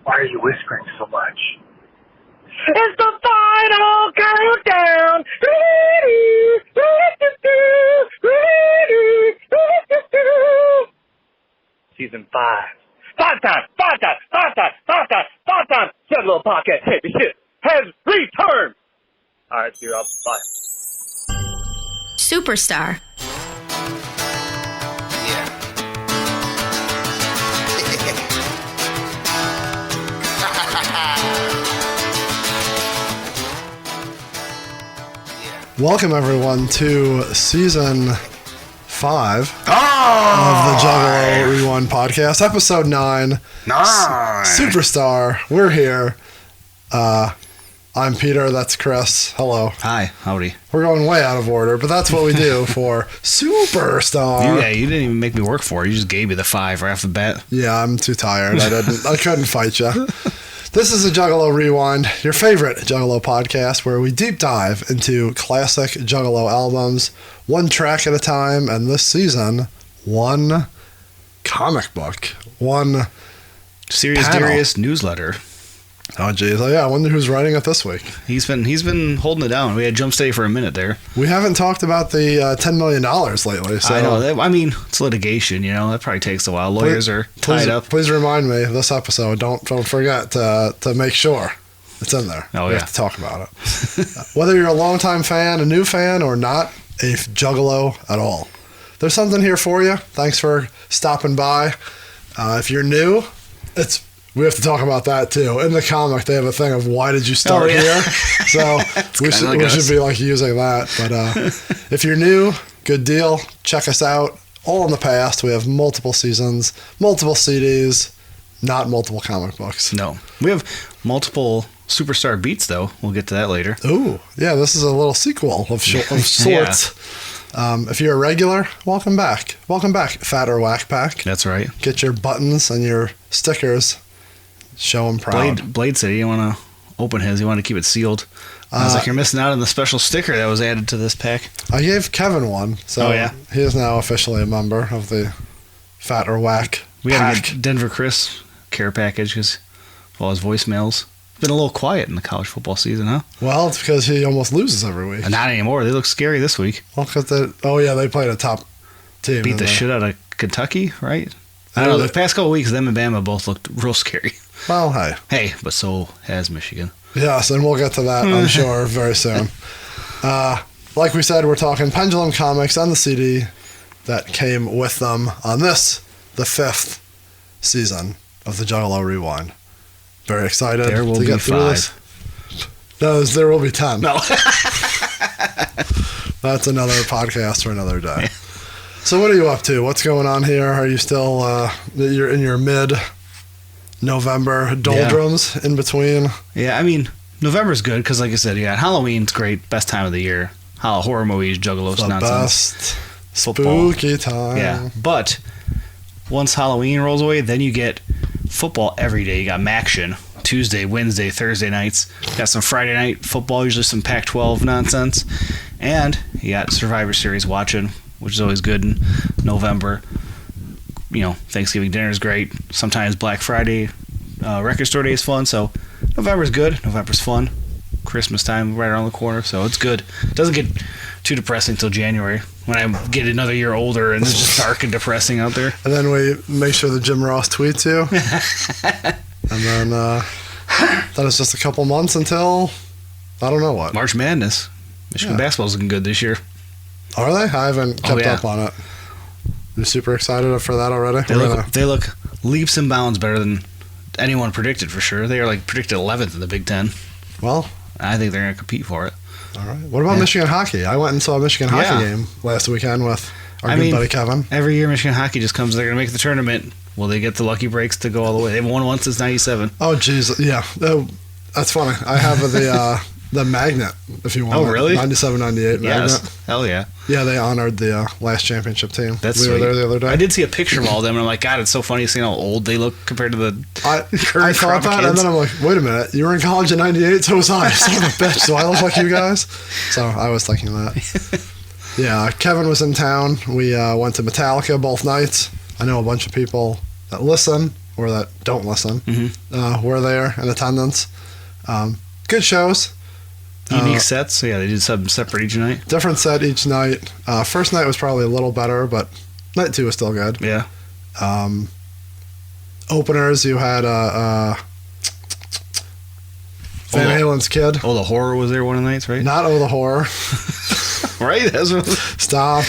Why are you whispering so much? It's the final countdown! Season 5. Five time! Juggalo podcast championship has returned! Alright, see you all. Bye. Superstar. Welcome, everyone, to Season 5 of the Juggalo Rewind Podcast, Episode 9. Superstar. We're here. I'm Peter. That's Chris. Hello. Hi. Howdy. We're going way out of order, but that's what we do for Superstar. Yeah, you didn't even make me work for it. You just gave me the 5 right off the bat. Yeah, I'm too tired. I couldn't fight you. This is a Juggalo Rewind, your favorite Juggalo podcast, where we deep dive into classic Juggalo albums, one track at a time, and this season, one comic book, one Serious panel. Darius newsletter. Oh, geez. Oh, yeah, I wonder who's writing it this week. He's been holding it down. We had jump steady for a minute there. We haven't talked about the $10 million lately. So I know. I mean, it's litigation, you know. That probably takes a while. Lawyers are tied up. Please remind me this episode. Don't forget to make sure it's in there. Oh, we have to talk about it. Whether you're a longtime fan, a new fan, or not a Juggalo at all, there's something here for you. Thanks for stopping by. If you're new, we have to talk about that too. In the comic, they have a thing of why did you start here? So we should be like using that. But if you're new, good deal. Check us out. All in the past. We have multiple seasons, multiple CDs, not multiple comic books. No. We have multiple Superstar beats, though. We'll get to that later. Ooh, yeah, this is a little sequel of sorts. If you're a regular, welcome back. Welcome back, Fat or Whack Pack. That's right. Get your buttons and your stickers. Show them proud. Blade said he didn't want to open his. He wanted to keep it sealed. I was like, you're missing out on the special sticker that was added to this pack. I gave Kevin one, so he is now officially a member of the Fat or Whack We pack. got to get Denver Chris care package because of all his voicemails. Been a little quiet in the college football season, huh? Well, it's because he almost loses every week. Not anymore. They look scary this week. Well, because they played a top team. Beat the shit out of Kentucky, right? I don't know. The past couple weeks, them and Bama both looked real scary. Well, hey, but so has Michigan. Yes, and we'll get to that, I'm sure, very soon. Like we said, we're talking Pendulum Comics and the CD that came with them on this, the 5th season of the Juggalo Rewind. Very excited there will to be get through 5. this. No, there will be 10. No. That's another podcast for another day. So what are you up to? What's going on here? Are you still you're in your mid-November doldrums in between? Yeah, I mean, November's good because, like I said, Halloween's great. Best time of the year. Horror movies, Juggalos, the nonsense. Best Football. spooky time. Yeah, but once Halloween rolls away, then you get football every day. You got Maction Tuesday, Wednesday, Thursday nights. You got some Friday night football, usually some Pac-12 nonsense. And you got Survivor Series watching, which is always good in November. You know, Thanksgiving dinner is great. Sometimes Black Friday, Record Store Day is fun. So November's good. November's fun. Christmas time right around the corner, so it's good. It doesn't get too depressing until January when I get another year older and it's just dark and depressing out there. And then we make sure that Jim Ross tweets you. And then it's just a couple months until I don't know what. March Madness. Michigan basketball's looking good this year. Are they? I haven't kept up on it. You're super excited for that already? They look leaps and bounds better than anyone predicted for sure. They are predicted 11th in the Big Ten. Well, I think they're going to compete for it. All right. What about Michigan hockey? I went and saw a Michigan hockey game last weekend with our good buddy Kevin. Every year Michigan hockey just comes, they're going to make the tournament. Will they get the lucky breaks to go all the way? They've won once since 97. Oh, geez. Yeah. That's funny. I have the magnet, if you want. Oh, really? 97-98 yes. magnet. Hell yeah. Yeah, they honored the last championship team. We were there the other day. I did see a picture of all of them, and I'm like, God, it's so funny seeing how old they look compared to the I thought that, and then I'm like, wait a minute, you were in college in 98, so was I. Son of a bitch, so I look like you guys? So I was thinking that. Yeah, Kevin was in town. We went to Metallica both nights. I know a bunch of people that listen or that don't listen were there in attendance. Good shows. Unique sets. So yeah, they did something separate each night. Different set each night. First night was probably a little better, but night 2 was still good. Yeah. Openers, you had Van Halen's Kid. Oh, the Horror was there one of the nights, right? Not the Horror. Right? That's what... Stop.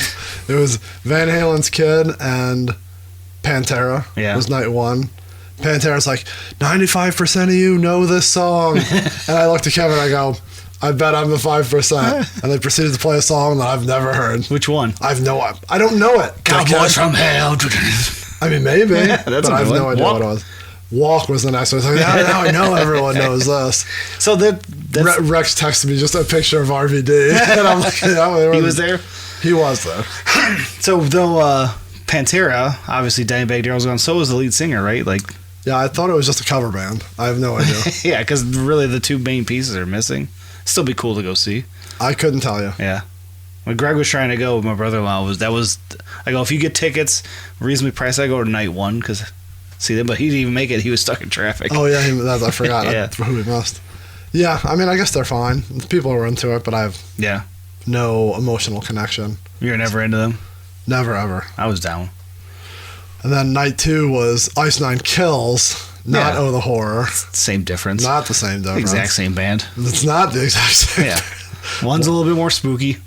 It was Van Halen's Kid and Pantera. Yeah. It was night 1. Pantera's like, 95% of you know this song. And I looked at Kevin and I go, I bet I'm the 5%. And they proceeded to play a song that I've never heard. Which one? I don't know it. Cowboys from Hell. I mean, maybe. Yeah, but I have no idea what it was. Walk was the next one. I was like, now I know everyone knows this. So Rex texted me just a picture of RVD. And I'm like, yeah, he was there? He was there. So though Pantera, obviously Dimebag Darrell's gone, so was the lead singer, right? Like, yeah, I thought it was just a cover band. I have no idea. yeah, because really the 2 main pieces are missing. Still be cool to go see. I couldn't tell you. Yeah. When Greg was trying to go, my brother-in-law I go, if you get tickets reasonably priced, I go to night 1 because see them, but he didn't even make it. He was stuck in traffic. Oh yeah, I forgot. Yeah. That's who he missed. Yeah, I mean, I guess they're fine. People are into it, but I have no emotional connection. You were never into them? Never ever. I was down. And then night 2 was Ice Nine Kills, not Oh the Horror. Same difference. Not the same difference. Exact same band. It's not the exact same. Yeah. One's a little bit more spooky.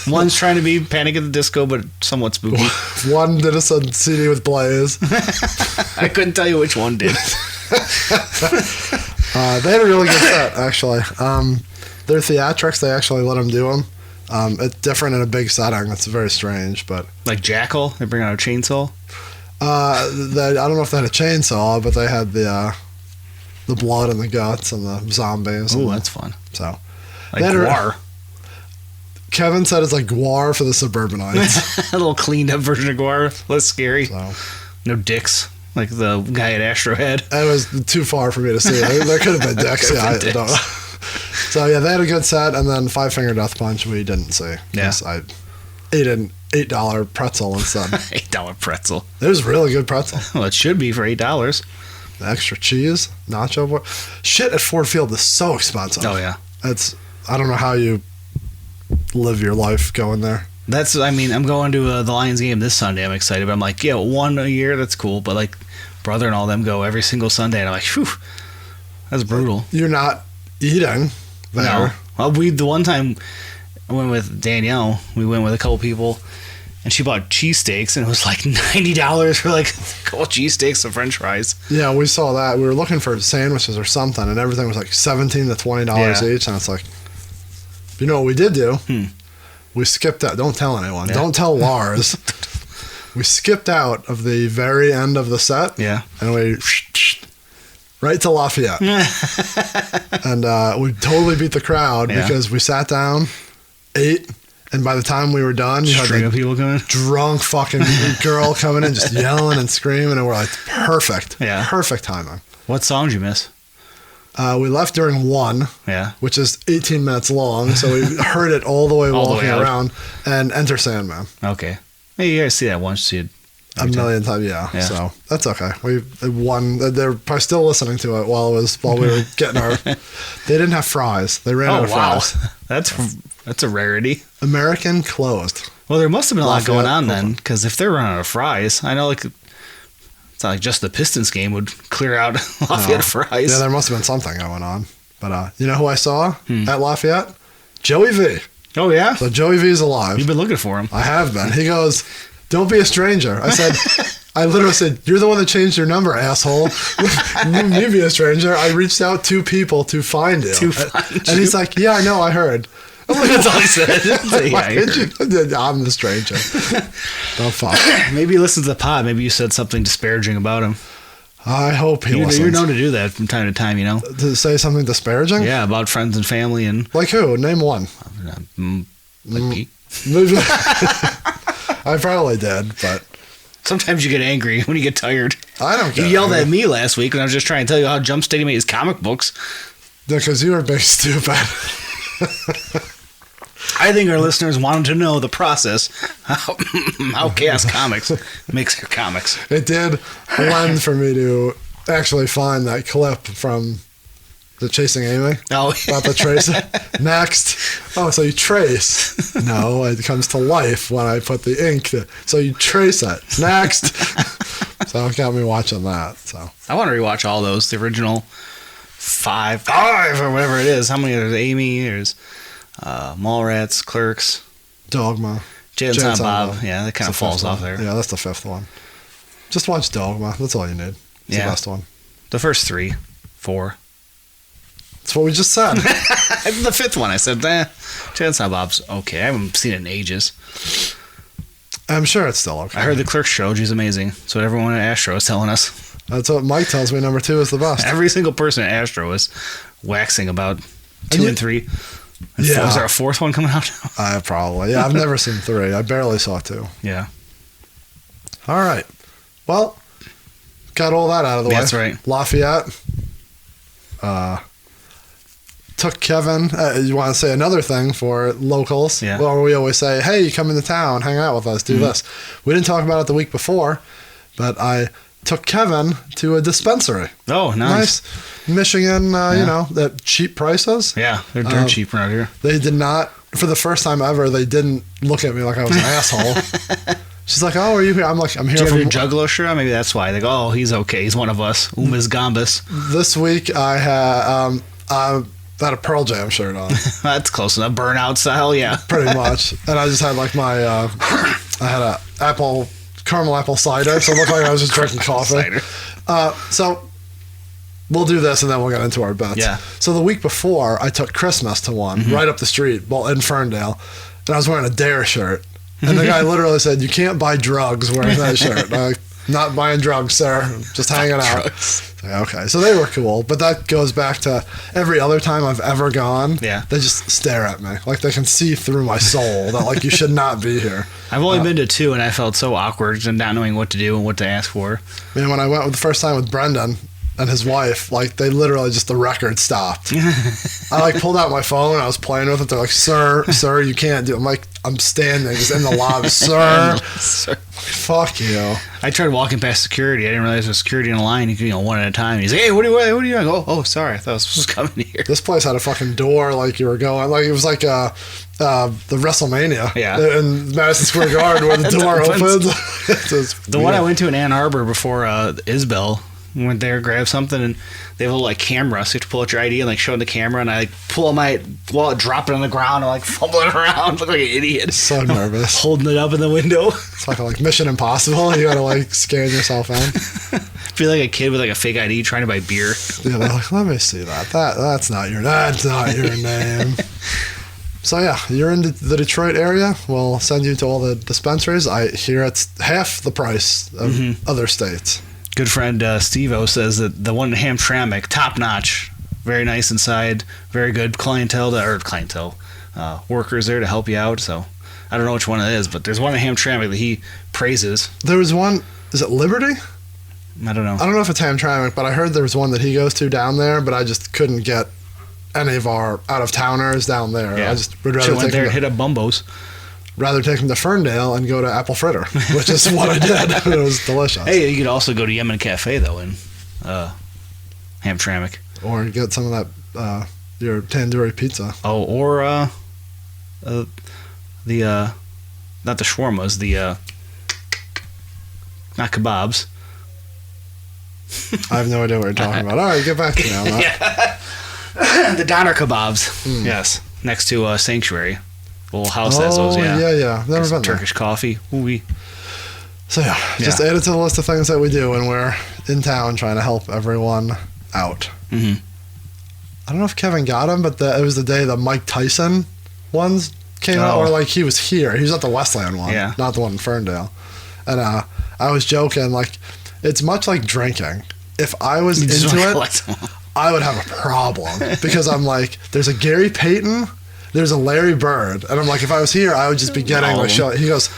One's trying to be Panic at the Disco, but somewhat spooky. One did a CD with Blaze. I couldn't tell you which one did. They had a really good set, actually. Their theatrics, they actually let them do them. It's different in a big setting. It's very strange, but like Jackal, they bring out a chainsaw. I don't know if they had a chainsaw, but they had the blood and the guts and the zombies. Oh, that's fun. So, like Gwar. Kevin said it's like Gwar for the suburbanites. A little cleaned up version of Gwar. Less scary. So. No dicks, like the guy at Astro had. It was too far for me to see. There could have been dicks. Yeah, I don't know. So yeah, they had a good set, and then Five Finger Death Punch we didn't see. Yeah, I ate an $8 pretzel instead. $8 pretzel. It was really good pretzel. Well, it should be for $8. The extra cheese, nacho boy. Shit at Ford Field is so expensive. Oh yeah, I don't know how you live your life going there. I'm going to the Lions game this Sunday. I'm excited, but I'm like, yeah, one a year, that's cool. But like, brother and all them go every single Sunday, and I'm like, whew, that's brutal. You're not eating there. No. Well, the one time I went with Danielle, we went with a couple people, and she bought cheesesteaks, and it was like $90 for like a couple cheesesteaks and French fries. Yeah, we saw that. We were looking for sandwiches or something, and everything was like $17 to $20 each, and it's like, you know what we did do? We skipped out. Don't tell anyone. Yeah. Don't tell Lars. We skipped out of the very end of the set. Yeah. And we right to Lafayette. And we totally beat the crowd because we sat down, ate, and by the time we were done, you had like people coming, drunk fucking girl coming in, just yelling and screaming, and we're like, perfect. Yeah. Perfect timing. What songs you miss? We left during 1, which is 18 minutes long, so we heard it all the way walking around, and Enter Sandman. Okay. Hey, you guys see that once, see it a million times, yeah. So that's okay. We won. They're probably still listening to it while we were getting our. They didn't have fries. They ran out of fries. That's a rarity. American closed. Well, there must have been a lot going on then, because if they're running out of fries, I know like. It's not like just the Pistons game would clear out Lafayette fries. Yeah, there must have been something going on. But you know who I saw at Lafayette? Joey V. Oh, yeah? So Joey V's alive. You've been looking for him. I have been. He goes, don't be a stranger. I said, I literally said, you're the one that changed your number, asshole. You be a stranger. I reached out to people to find you. And he's like, yeah, I know, I heard. That's all he said. I'm the stranger. Don't fuck. Maybe he listens to the pod. Maybe you said something disparaging about him. I hope he listens. You're known to do that from time to time, you know. To say something disparaging? Yeah, about friends and family and. Like who? Name one. Like me. I probably did, but. Sometimes you get angry when you get tired. I don't get You yelled at me last week when I was just trying to tell you how Jump Steady made his comic books. Because you were big stupid. I think our listeners wanted to know the process, how Chaos Comics makes their comics. It did lend for me to actually find that clip from the Chasing Amy. Oh, about the trace. Next. Oh, so you trace. No, it comes to life when I put the ink. So you trace it. Next. So it got me watching that. So I want to rewatch all those. The original five or whatever it is. How many? There's Amy. There's Mallrats, Clerks, Dogma. Jay and Silent Bob. Yeah, that kind of falls off there. Yeah, that's the fifth one. Just watch Dogma. That's all you need. It's the best one. The first 3, 4. That's what we just said. The fifth one, I said, Jay and Silent Bob's okay. I haven't seen it in ages. I'm sure it's still okay. I heard the Clerks show. She's amazing. That's what everyone at Astro is telling us. That's what Mike tells me. Number 2 is the best. Every single person at Astro is waxing about 2 and 3. And yeah. Is there a 4th one coming out? Probably. Yeah, I've never seen 3. I barely saw 2. Yeah. All right. Well, got all that out of the way. That's right. Lafayette. Took Kevin. You want to say another thing for locals? Yeah. Well, we always say, hey, you come into town, hang out with us, do this. We didn't talk about it the week before, but I took Kevin to a dispensary. Oh, nice. Michigan, you know, at cheap prices. Yeah, they're dirt cheap around here. They did not, for the first time ever, they didn't look at me like I was an asshole. She's like, oh, are you here? I'm like, I'm here Do you from... have your Juggalo shirt on? Maybe that's why. They go, oh, he's okay. He's one of us. Umas Gambas. This week, I had a Pearl Jam shirt on. That's close enough. Burnout style, yeah. Pretty much. And I just had like my, I had a caramel apple cider, so it looked like I was just drinking coffee. So we'll do this and then we'll get into our bets. Yeah. So the week before, I took Christmas to one right up the street, in Ferndale, and I was wearing a Dare shirt. And the guy literally said, you can't buy drugs wearing that shirt. And I'm like, not buying drugs, sir. Just hanging out. Okay, so they were cool, but that goes back to every other time I've ever gone. Yeah, they just stare at me like they can see through my soul. That like you should not be here. I've only been to 2, and I felt so awkward and not knowing what to do and what to ask for. Man, when I went the first time with Brendan and his wife, like they literally just the record stopped. I like pulled out my phone and I was playing with it. They're like, sir, you can't do it. I'm like, I'm standing just in the lobby, sir. Fuck you. I tried walking past security. I didn't realize there was security in a line. You could, one at a time. He's like, hey, what are you doing? I go, oh, sorry. I thought I was supposed to come in here. This place had a fucking door like you were going. Like it was like the WrestleMania in Madison Square Garden where the door opens. The one I went to in Ann Arbor before Isbell, went there, grabbed something, and they have a little like camera, so you have to pull out your ID and like show the camera, and I like pull out my wallet, drop it on the ground, and like fumble it around, look like an idiot. So nervous. Holding it up in the window. It's like Mission Impossible. You gotta like scan yourself in. Feel like a kid with like a fake ID trying to buy beer. Yeah, they're like, let me see that. That's not your name. So yeah, you're in the Detroit area. We'll send you to all the dispensaries. I hear it's half the price of other states. Good friend Steve-O says that the one in Hamtramck, top notch, very nice inside, very good workers there to help you out. So I don't know which one it is, but there's one in Hamtramck that he praises. There was one. Is it Liberty? I don't know. I don't know if it's Hamtramck, but I heard there was one that he goes to down there, but I just couldn't get any of our out of towners down there. Yeah. I just would rather went there and hit up Bumbos. Rather take him to Ferndale and go to Apple Fritter, which is what I did. It was delicious. Hey, you could also go to Yemen Cafe, though, in Hamtramck. Or get some of that, your tandoori pizza. Oh, or not the shawarmas, not kebabs. I have no idea what you're talking about. All right, get back to me on that. The doner kebabs, yes, next to Sanctuary. Little house has those, yeah. Never been Turkish coffee. Ooh-wee. So just add it to the list of things that we do when we're in town trying to help everyone out. Mm-hmm. I don't know if Kevin got him, but it was the day the Mike Tyson ones came out, or like he was here. He was at the Westland one, not the one in Ferndale. And I was joking, like it's much like drinking. If I was into it, I would have a problem because I'm like, there's a Gary Payton. There's a Larry Bird. And I'm like, if I was here, I would just be getting my show. He goes,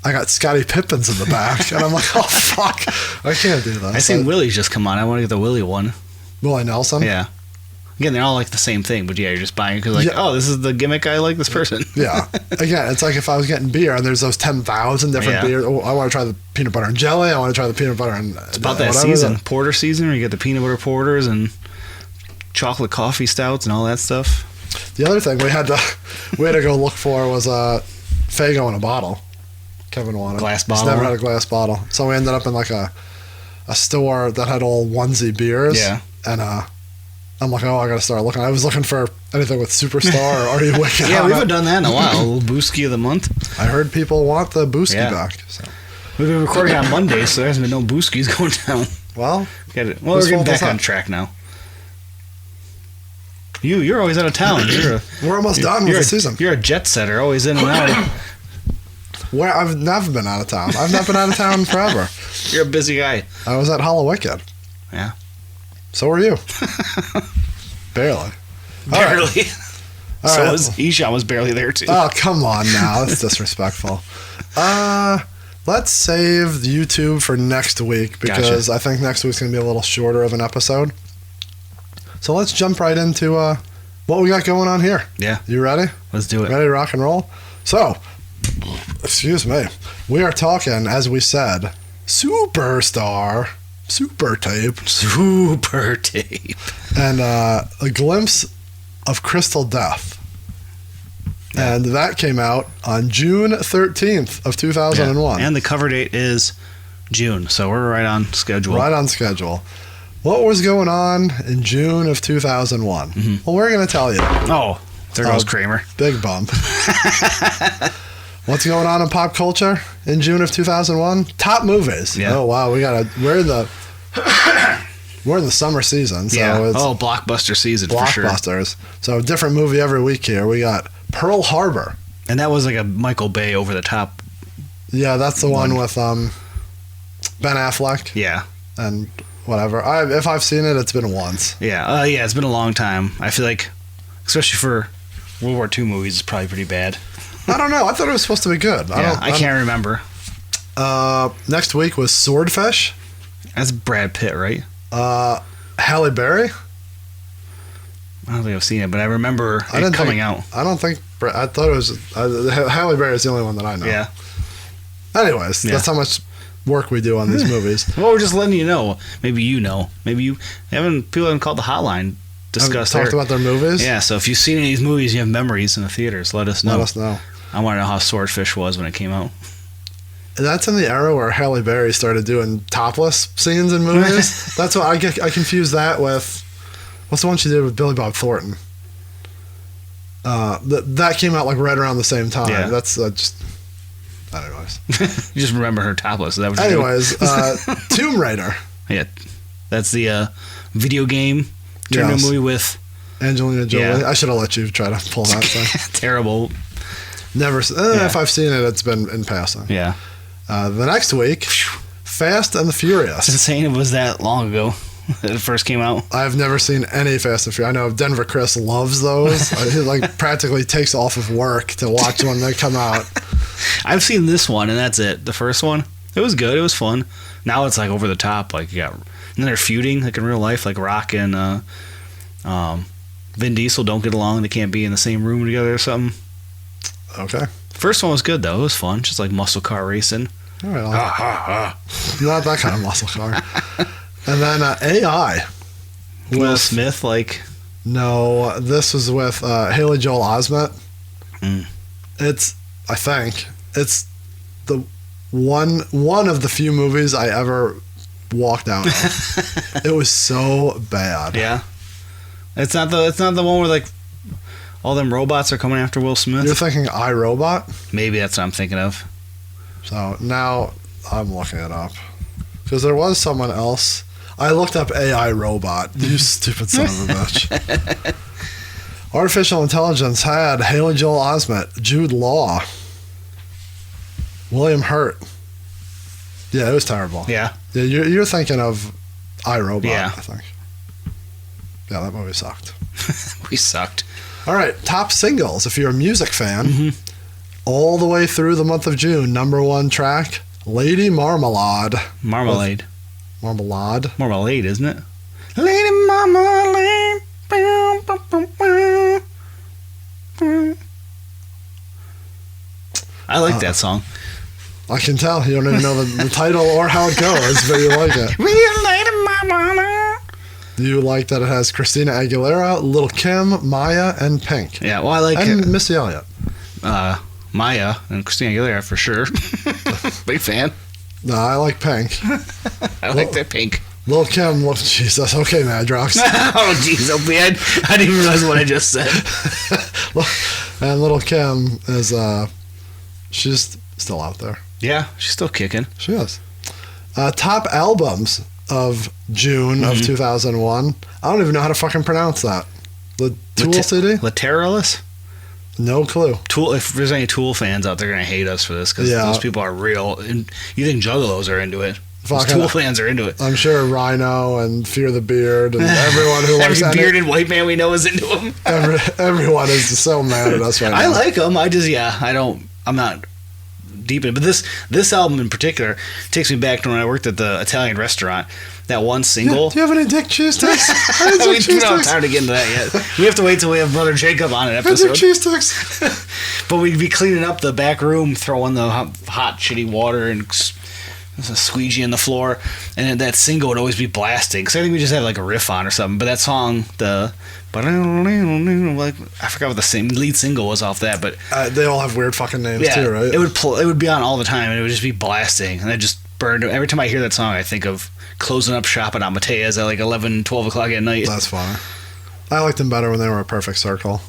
I got Scottie Pippins in the back. And I'm like, oh, fuck. I can't do that. I seen Willie's just come on. I want to get the Willie one. Willie Nelson? Yeah. Again, they're all like the same thing, but yeah, you're just buying it because oh, this is the gimmick. I like this person. Yeah. Again, it's like if I was getting beer and there's those 10,000 different beers. Oh, I want to try the peanut butter and jelly. I want to try the peanut butter and it's about that season, porter season, where you get the peanut butter porters and chocolate coffee stouts and all that stuff. The other thing we had to go look for was Faygo in a bottle. Kevin wanted glass bottle. He's never had a glass bottle, so we ended up in like a store that had all onesie beers. Yeah. And I'm like, oh, I gotta start looking. I was looking for anything with Superstar or Are You Wicked? Yeah, we haven't done that in a while. A little Booski of the month. I heard people want the Booski back. So. We've been recording on Monday, so there hasn't been no Booskies going down. Well, we're getting back on track now. You're always out of town. We're almost done with the season. You're a jet setter, always in and out. Where I've never been out of town. I've not been out of town forever. You're a busy guy. I was at Hollow Wicked. Yeah. So were you. Barely. Barely. Eshan was barely there too. Oh, come on now. That's disrespectful. Let's save YouTube for next week because I think next week's going to be a little shorter of an episode. So let's jump right into what we got going on here. Yeah. You ready? Let's do it. Ready to rock and roll? So, excuse me. We are talking, as we said, Superstar. Super tape. And a glimpse of Crystal Death. Yeah. And that came out on June 13th of 2001. Yeah. And the cover date is June, so we're right on schedule. Right on schedule. What was going on in June of 2001? Mm-hmm. Well, we're going to tell you. Oh, there goes Kramer. Big bump. What's going on in pop culture in June of 2001? Top movies. Yeah. Oh, wow. We're in the summer season. So it's blockbuster season for sure. Blockbusters. So a different movie every week here. We got Pearl Harbor. And that was like a Michael Bay over the top. Yeah, that's the one with Ben Affleck. Yeah. And whatever. If I've seen it, it's been once. Yeah. It's been a long time. I feel like, especially for World War II movies, it's probably pretty bad. I don't know. I thought it was supposed to be good. I can't remember. Next week was Swordfish. That's Brad Pitt, right? Halle Berry. I don't think I've seen it, but I remember it coming out. I don't think... I thought it was... Halle Berry is the only one that I know. Yeah. Anyways, that's how much work we do on these movies. Well, we're just letting you know. Maybe you know. Maybe you haven't... People haven't called the hotline. Talked about their movies? Yeah, so if you've seen any of these movies, you have memories in the theaters, let us know. Let us know. I want to know how Swordfish was when it came out. That's in the era where Halle Berry started doing topless scenes in movies. That's what I confuse that with. What's the one she did with Billy Bob Thornton? That came out like right around the same time. Yeah. That's just. Anyways, you just remember her topless. Is that what Tomb Raider. Yeah, that's the video game turned into a movie with Angelina Jolie. Yeah. I should have let you try to pull that thing. Terrible. Never. If I've seen it, it's been in passing. Yeah. The next week, Fast and the Furious. It's insane it was that long ago that it first came out. I've never seen any Fast and Furious. I know Denver Chris loves those. He practically takes off of work to watch when they come out. I've seen this one, and that's it. The first one, it was good. It was fun. Now it's like over the top. Like and then they're feuding like in real life. Like Rock and Vin Diesel don't get along. They can't be in the same room together or something. Okay. First one was good though. It was fun, just like muscle car racing. All right, not that kind of muscle car. And then AI. Will Smith, No, this was with Haley Joel Osment. Mm. I think it's the one of the few movies I ever walked out of. It was so bad. Yeah. It's not the one where all them robots are coming after Will Smith. You're thinking iRobot? Maybe that's what I'm thinking of. So now I'm looking it up. Because there was someone else. I looked up AI robot. You stupid son of a bitch. Artificial intelligence had Haley Joel Osment, Jude Law, William Hurt. Yeah, it was terrible. Yeah. You're thinking of iRobot, yeah. I think. Yeah, that movie sucked. We sucked. All right, top singles. If you're a music fan, all the way through the month of June, #1 track, Lady Marmalade. Marmalade. Marmalade, isn't it? Lady Marmalade. I like that song. I can tell you don't even know the title or how it goes, but you like it. You like that it has Christina Aguilera, Lil' Kim, Maya, and Pink. Yeah, well, I like and it. Missy Elliott. Maya and Christina Aguilera for sure. Big fan. No, I like Pink. I like that Pink. Lil' Kim, Jesus. Okay, Madrox. Oh, jeez, I didn't even realize what I just said. And Lil' Kim is, she's still out there. Yeah, she's still kicking. She is. Top albums of June of 2001. I don't even know how to fucking pronounce that. The Tool CD? Lateralus? No clue. Tool. If there's any Tool fans out there, they're gonna hate us for this because those people are real. And you think Juggalos are into it? Those Tool fans are into it. I'm sure Rhino and Fear the Beard and everyone who likes every bearded white man we know is into them. Everyone is so mad at us right now. I like them. I'm not deep in it. But this album in particular takes me back to when I worked at the Italian restaurant. That one single. Yeah, do you have any dick cheese sticks? We don't have time to get into that yet. We have to wait till we have Brother Jacob on an episode. Dick cheese sticks. But we'd be cleaning up the back room, throwing the hot shitty water and a squeegee in the floor, and then that single would always be blasting. Because I think we just had like a riff on or something. But that song, like I forgot what the lead single was off that, but they all have weird fucking names too, right? It would be on all the time, and it would just be blasting, and I just burned. Every time I hear that song, I think of closing up shop at Amatea's at like 11, 12 o'clock at night. That's funny. I liked them better when they were a perfect circle.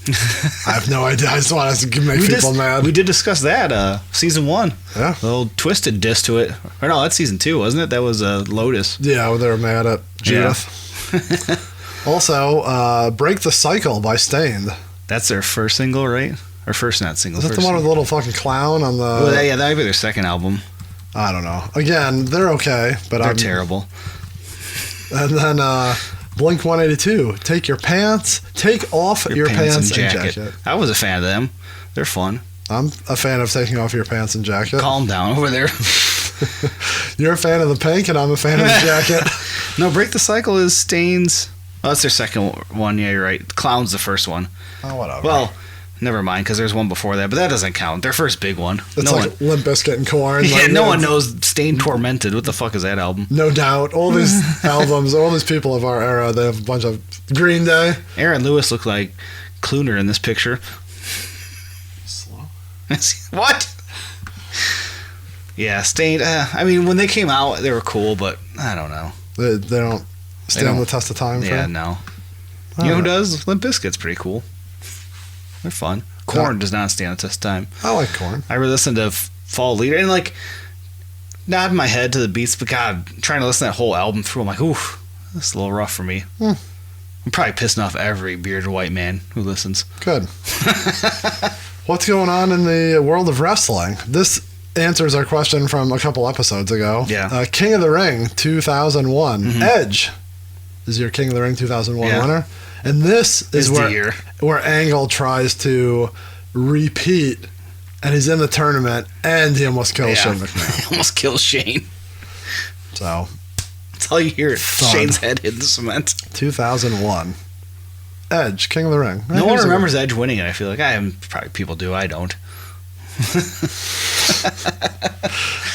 I have no idea. I just want to make people mad. We did discuss that season 1. Yeah, a little twisted diss to it. Or no, that's season 2, wasn't it? That was Lotus. Yeah, they were mad at Judith. Yeah. Also, Break the Cycle by Stained. That's their first single, right? Or first not single. Is that the one with the little fucking clown on the... Well, yeah, that might be their second album. I don't know. Again, they're okay, but they're terrible. And then Blink 182, Take Off Your Pants and Jacket. I was a fan of them. They're fun. I'm a fan of Taking Off Your Pants and Jacket. Calm down over there. You're a fan of the Pink, and I'm a fan of the Jacket. No, Break the Cycle is Stain's... Oh, that's their second one. Yeah, you're right. Clown's the first one. Oh, whatever. Well, never mind, because there's one before that, but that doesn't count. Their first big one. It's like Limp Bizkit and Korn. Yeah, no one knows Stain Tormented. What the fuck is that album? No doubt. All these albums, all these people of our era, they have a bunch of Green Day. Aaron Lewis looked like Clooner in this picture. Slow. What? Yeah, Stain. I mean, when they came out, they were cool, but I don't know. They don't stand the test of time. Yeah, no. You know who does? Limp Bizkit's pretty cool. They're fun. Korn does not stand the test of time. I like Korn. I listened to Fall Leader and like nodding my head to the beats, but God, trying to listen to that whole album through, I'm like, ooh, that's a little rough for me. I'm probably pissing off every bearded white man who listens. Good. What's going on in the world of wrestling? This answers our question from a couple episodes ago. Yeah. King of the Ring 2001. Edge is your King of the Ring 2001 winner. And this is where Angle tries to repeat, and he's in the tournament, and he almost kills Shane McMahon. He almost kills Shane. So that's all you hear. Shane's head hit the cement. 2001. Edge, King of the Ring. No one remembers Edge winning it. I feel like probably people do. I don't.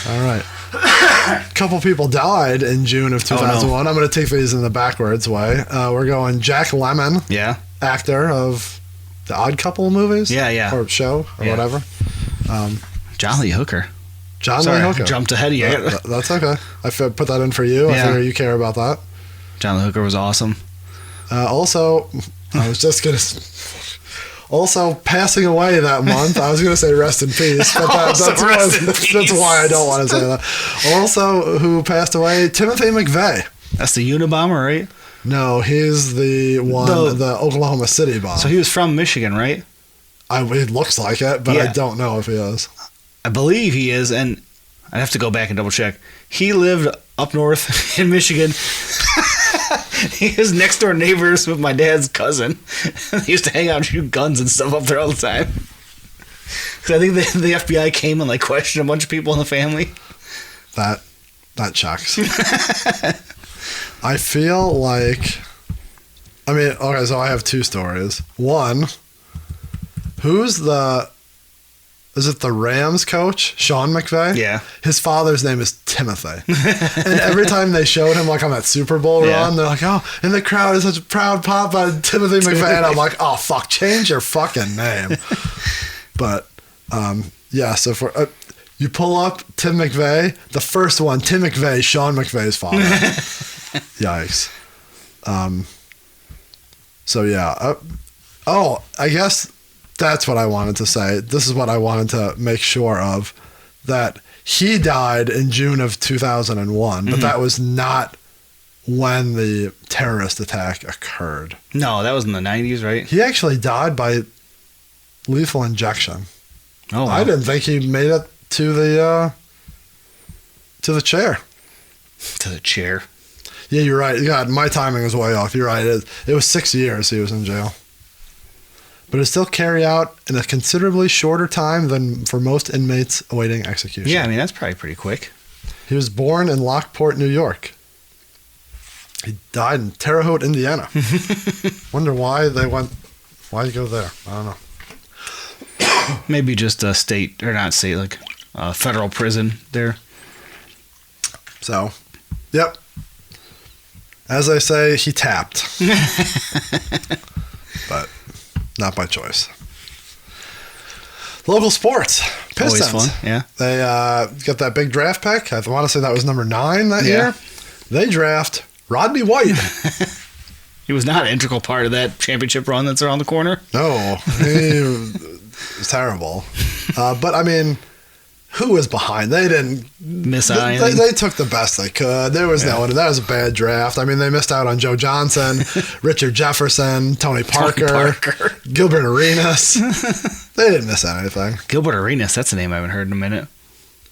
All right. A couple people died in June of 2001. Oh, no. I'm going to take these in the backwards way. We're going Jack Lemmon, actor of the Odd Couple movies, or show or whatever. John Lee Hooker. Lee Hooker. Jumped ahead of you. That's okay. I put that in for you. I figure you care about that. John Lee Hooker was awesome. Also, I was just going to. Also, passing away that month. I was going to say rest in peace, but that's why I don't want to say that. Also, who passed away? Timothy McVeigh. That's the Unabomber, right? No, he's the one, the Oklahoma City bomb. So he was from Michigan, right? It looks like it, but I don't know if he is. I believe he is, and I'd have to go back and double check. He lived up north in Michigan. He was next door neighbors with my dad's cousin. They used to hang out and shoot guns and stuff up there all the time. Because I think the FBI came and questioned a bunch of people in the family. That checks. I feel like I mean, okay, so I have two stories. One, is it the Rams coach, Sean McVay? Yeah. His father's name is Timothy. And every time they showed him, like, on that Super Bowl run, they're like, oh, and the crowd is such a proud papa, Timothy McVay. And I'm like, oh, fuck, change your fucking name. But, yeah, so for... you pull up Tim McVay, the first one, Tim McVay, Sean McVay's father. Yikes. So, yeah. I guess that's what I wanted to say. This is what I wanted to make sure of, that he died in June of 2001, but that was not when the terrorist attack occurred. No, that was in the 90s, right? He actually died by lethal injection. Oh, wow. I didn't think he made it to the chair. To the chair. Yeah, you're right. God, my timing was way off. You're right. It was 6 years he was in jail. But it still carry out in a considerably shorter time than for most inmates awaiting execution. Yeah, I mean, that's probably pretty quick. He was born in Lockport, New York. He died in Terre Haute, Indiana. Wonder why you go there? I don't know. Maybe just a state, or not state, like a federal prison there. So, yep. As I say, he tapped. But not by choice. Local sports. Pistons. Always fun, yeah. They got that big draft pick. I want to say that was number 9 that year. They draft Rodney White. He was not an integral part of that championship run that's around the corner. No, he was terrible. But, I mean, who was behind? They didn't miss out anything. They took the best they could. There was no one. That was a bad draft. I mean, they missed out on Joe Johnson, Richard Jefferson, Tony Parker. Gilbert Arenas. They didn't miss out anything. Gilbert Arenas, that's a name I haven't heard in a minute.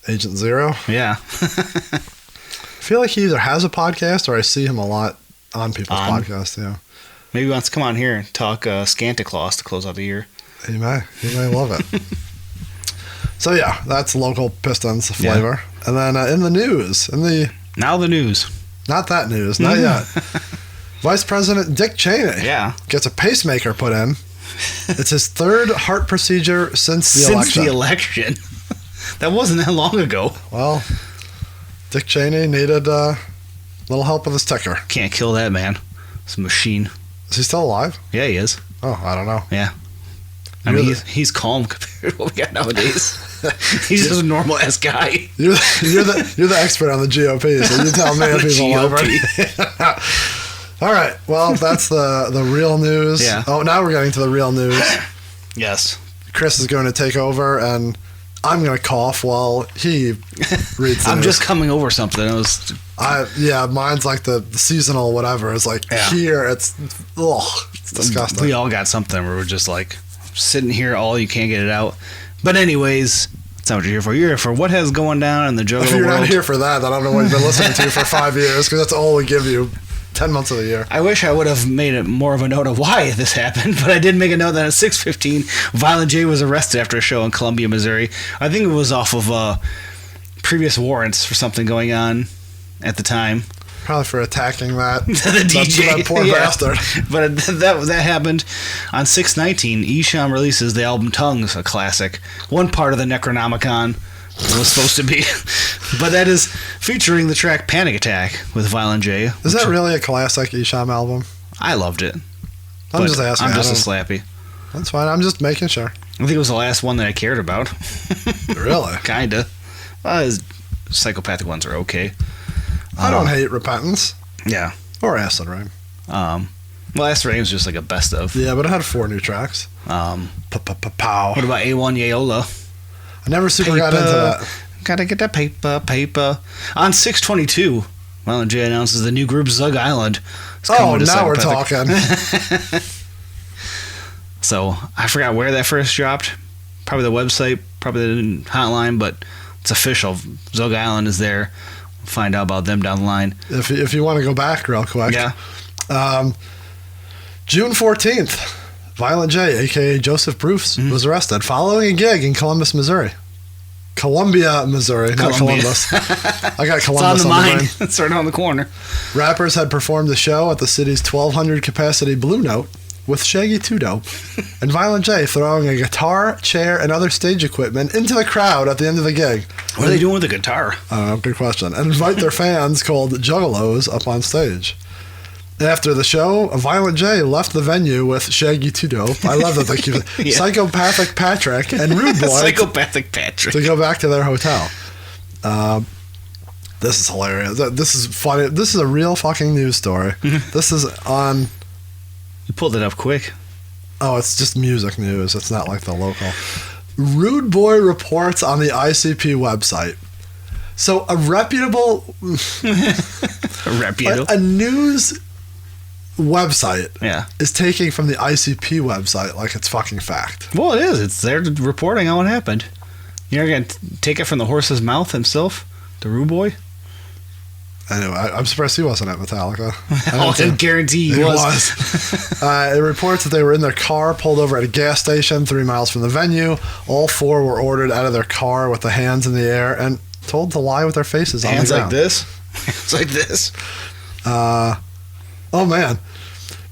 Agent Zero. Yeah. I feel like he either has a podcast or I see him a lot on people's podcasts. Yeah. Maybe he wants to come on here and talk Santa Claus to close out the year. He may love it. So yeah, that's local Pistons flavor. Yeah. And then in the news, now the news. Not that news, not yet. Vice President Dick Cheney gets a pacemaker put in. It's his 3rd heart procedure since the election. That wasn't that long ago. Well, Dick Cheney needed a little help with his ticker. Can't kill that man. It's a machine. Is he still alive? Yeah, he is. Oh, I don't know. Yeah. I mean, he's calm compared to what we got nowadays. He's just a normal ass guy. You're the expert on the GOP, so you tell me if he's alive. All right. Well, that's the real news. Yeah. Oh, now we're getting to the real news. Yes. Chris is going to take over, and I'm going to cough while he reads the I'm news. just coming over something. Mine's like the seasonal whatever. It's like here, it's disgusting. We all got something where we're just like sitting here, you can't get it out. But anyways, that's not what you're here for. You're here for what has going down in the Juggalo world. If you're not here for that, then I don't know what you've been listening to for 5 years, because that's all we give you 10 months of the year. I wish I would have made it more of a note of why this happened, but I did make a note that at 6:15, Violent J was arrested after a show in Columbia, Missouri. I think it was off of previous warrants for something going on at the time. Probably for attacking that the DJ. That poor bastard. But that happened on 6/19. Esham releases the album Tongues, a classic. One part of the Necronomicon was supposed to be, but that is featuring the track Panic Attack with Violent J. Is that really a classic Esham album? I loved it. I'm just asking. I'm just a slappy. That's fine. I'm just making sure. I think it was the last one that I cared about. Really? Kinda. His psychopathic ones are okay. I don't hate Repentance. Yeah. Or Acid Rain. Well, Acid Rain was just like a best of. Yeah, but it had 4 new tracks. Pow. What about A1 Yeola? I never super got into that. Gotta get that paper. On 6/22, Violent J announces the new group Zug Island. Oh, now we're talking. So, I forgot where that first dropped. Probably the website, probably the hotline, but it's official. Zug Island is there. Find out about them down the line. If you want to go back real quick. Yeah. June 14th, Violent J, a.k.a. Joseph Bruce, was arrested following a gig in Columbus, Missouri. Columbia, Missouri, not Columbia. Columbus. I got It's Columbus on the on the mind. brain. It's right on the corner. Rappers had performed the show at the city's 1,200 capacity Blue Note with Shaggy 2 Dope and Violent J throwing a guitar, chair, and other stage equipment into the crowd at the end of the gig. What are they doing with the guitar? I don't know, good question. And invite their fans called Juggalos up on stage. After the show, Violent J left the venue with Shaggy 2 Dope. I love that they keep it. Yeah. Psychopathic Patrick and Rude Boy Psychopathic Patrick. to go back to their hotel. This is hilarious. This is funny. This is a real fucking news story. This is on... You pulled it up quick. Oh, it's just music news. It's not like the local. Rude Boy reports on the ICP website. So a reputable... a news website Yeah. is taking from the ICP website like it's fucking fact. Well, it is. It's their reporting on what happened. You're going to take it from the horse's mouth himself, the Rude Boy? Anyway, I'm surprised he wasn't at Metallica. I guarantee he was. It reports that they were in their car, pulled over at a gas station 3 miles from the venue. All four were ordered out of their car with the hands in the air and told to lie with their faces on the Hands ground. like this? Hands like this? Oh, man.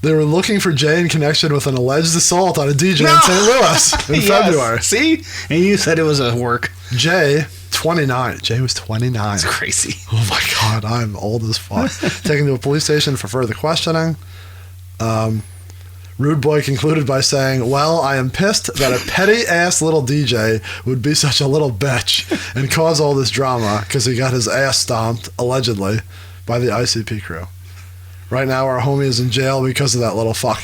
They were looking for Jay in connection with an alleged assault on a DJ in St. Louis in Yes. February. See? And you said it was a work. Jay, 29. Jay was 29. It's crazy. Oh my God, I'm old as fuck. Taken to a police station for further questioning. Rude Boy concluded by saying, "Well, I am pissed that a petty ass little DJ would be such a little bitch and cause all this drama because he got his ass stomped, allegedly, by the ICP crew. Right now, our homie is in jail because of that little fuck."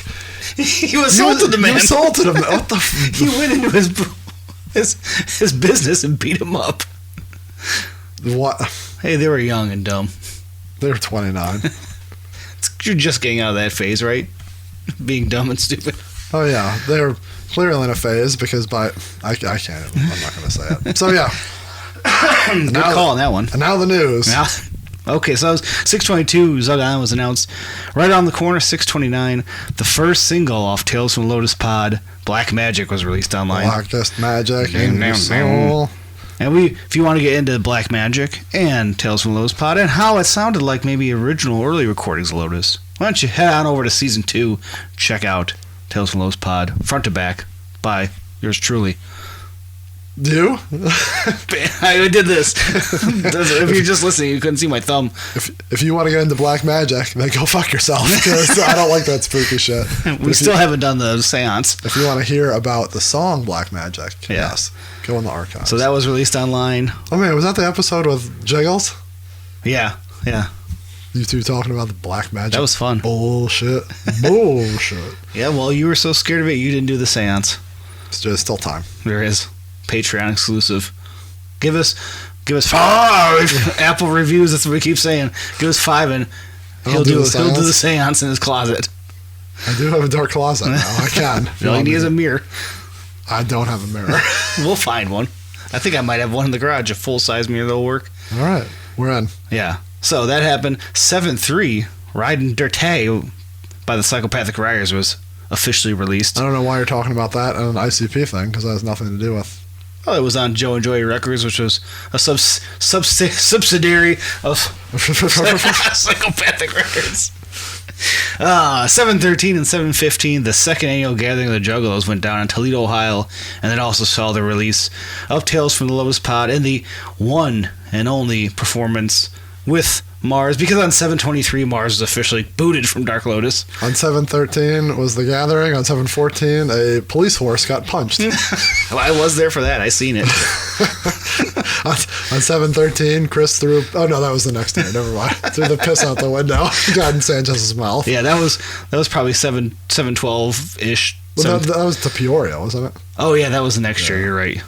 He assaulted the man. You assaulted him. What the f- He went into his business and beat him up. What? Hey, they were young and dumb. They were 29. You're just getting out of that phase, right? Being dumb and stupid. Oh yeah, they're clearly in a phase because I can't. I'm not going to say it. So yeah, Good call on that one. and now the news. Now, okay, so that was 622. Juggalo was announced. Right on the corner, 629. The first single off Tales from Lotus Pod, Black Magic, was released online. Blackest magic in your soul. And if you want to get into Black Magic and Tales from Lotus Pod and how it sounded like maybe original early recordings of Lotus, why don't you head on over to season 2, check out Tales from Lotus Pod, front to back, by yours truly. You? I did this. If you're just listening, you couldn't see my thumb. If you want to get into black magic, then go fuck yourself because I don't like that spooky shit. We still haven't done the seance. If you want to hear about the song Black Magic, Yeah. yes, go in the archives. So that was released online. Oh man, was that the episode with Jiggles? Yeah. You two talking about the black magic? That was fun. Bullshit. Bullshit. Yeah, well, you were so scared of it, you didn't do the seance. There's still time. There is. Patreon exclusive. Give us 5 Apple reviews. That's what we keep saying. Give us 5 and he'll do the seance in his closet. I do have a dark closet now. I can. All you need is a mirror. I don't have a mirror. We'll find one. I think I might have one in the garage, a full-size mirror that'll work. All right, we're in. Yeah. So that happened. 7-3, Riding Dirty by the Psychopathic Riders was officially released. I don't know why you're talking about that on an ICP thing because that has nothing to do with. Well, it was on Joe and Joey Records, which was a subsidiary of Psychopathic Records. 7/13 and 7/15, the second annual gathering of the Juggalos went down in Toledo, Ohio, and then also saw the release of Tales from the Lotus Pod and the one and only performance with Mars, because on 7/23 Mars was officially booted from Dark Lotus. On 7/13 was the gathering. On 7/14, a police horse got punched. Well, I was there for that. I seen it. On 7/13, Chris threw. Oh no, that was the next day. Never mind. Threw the piss out the window. Got in Sanchez's mouth. Yeah, that was probably 7/12 ish. Well, that was to Peoria, wasn't it? Oh yeah, that was the next year. You're right.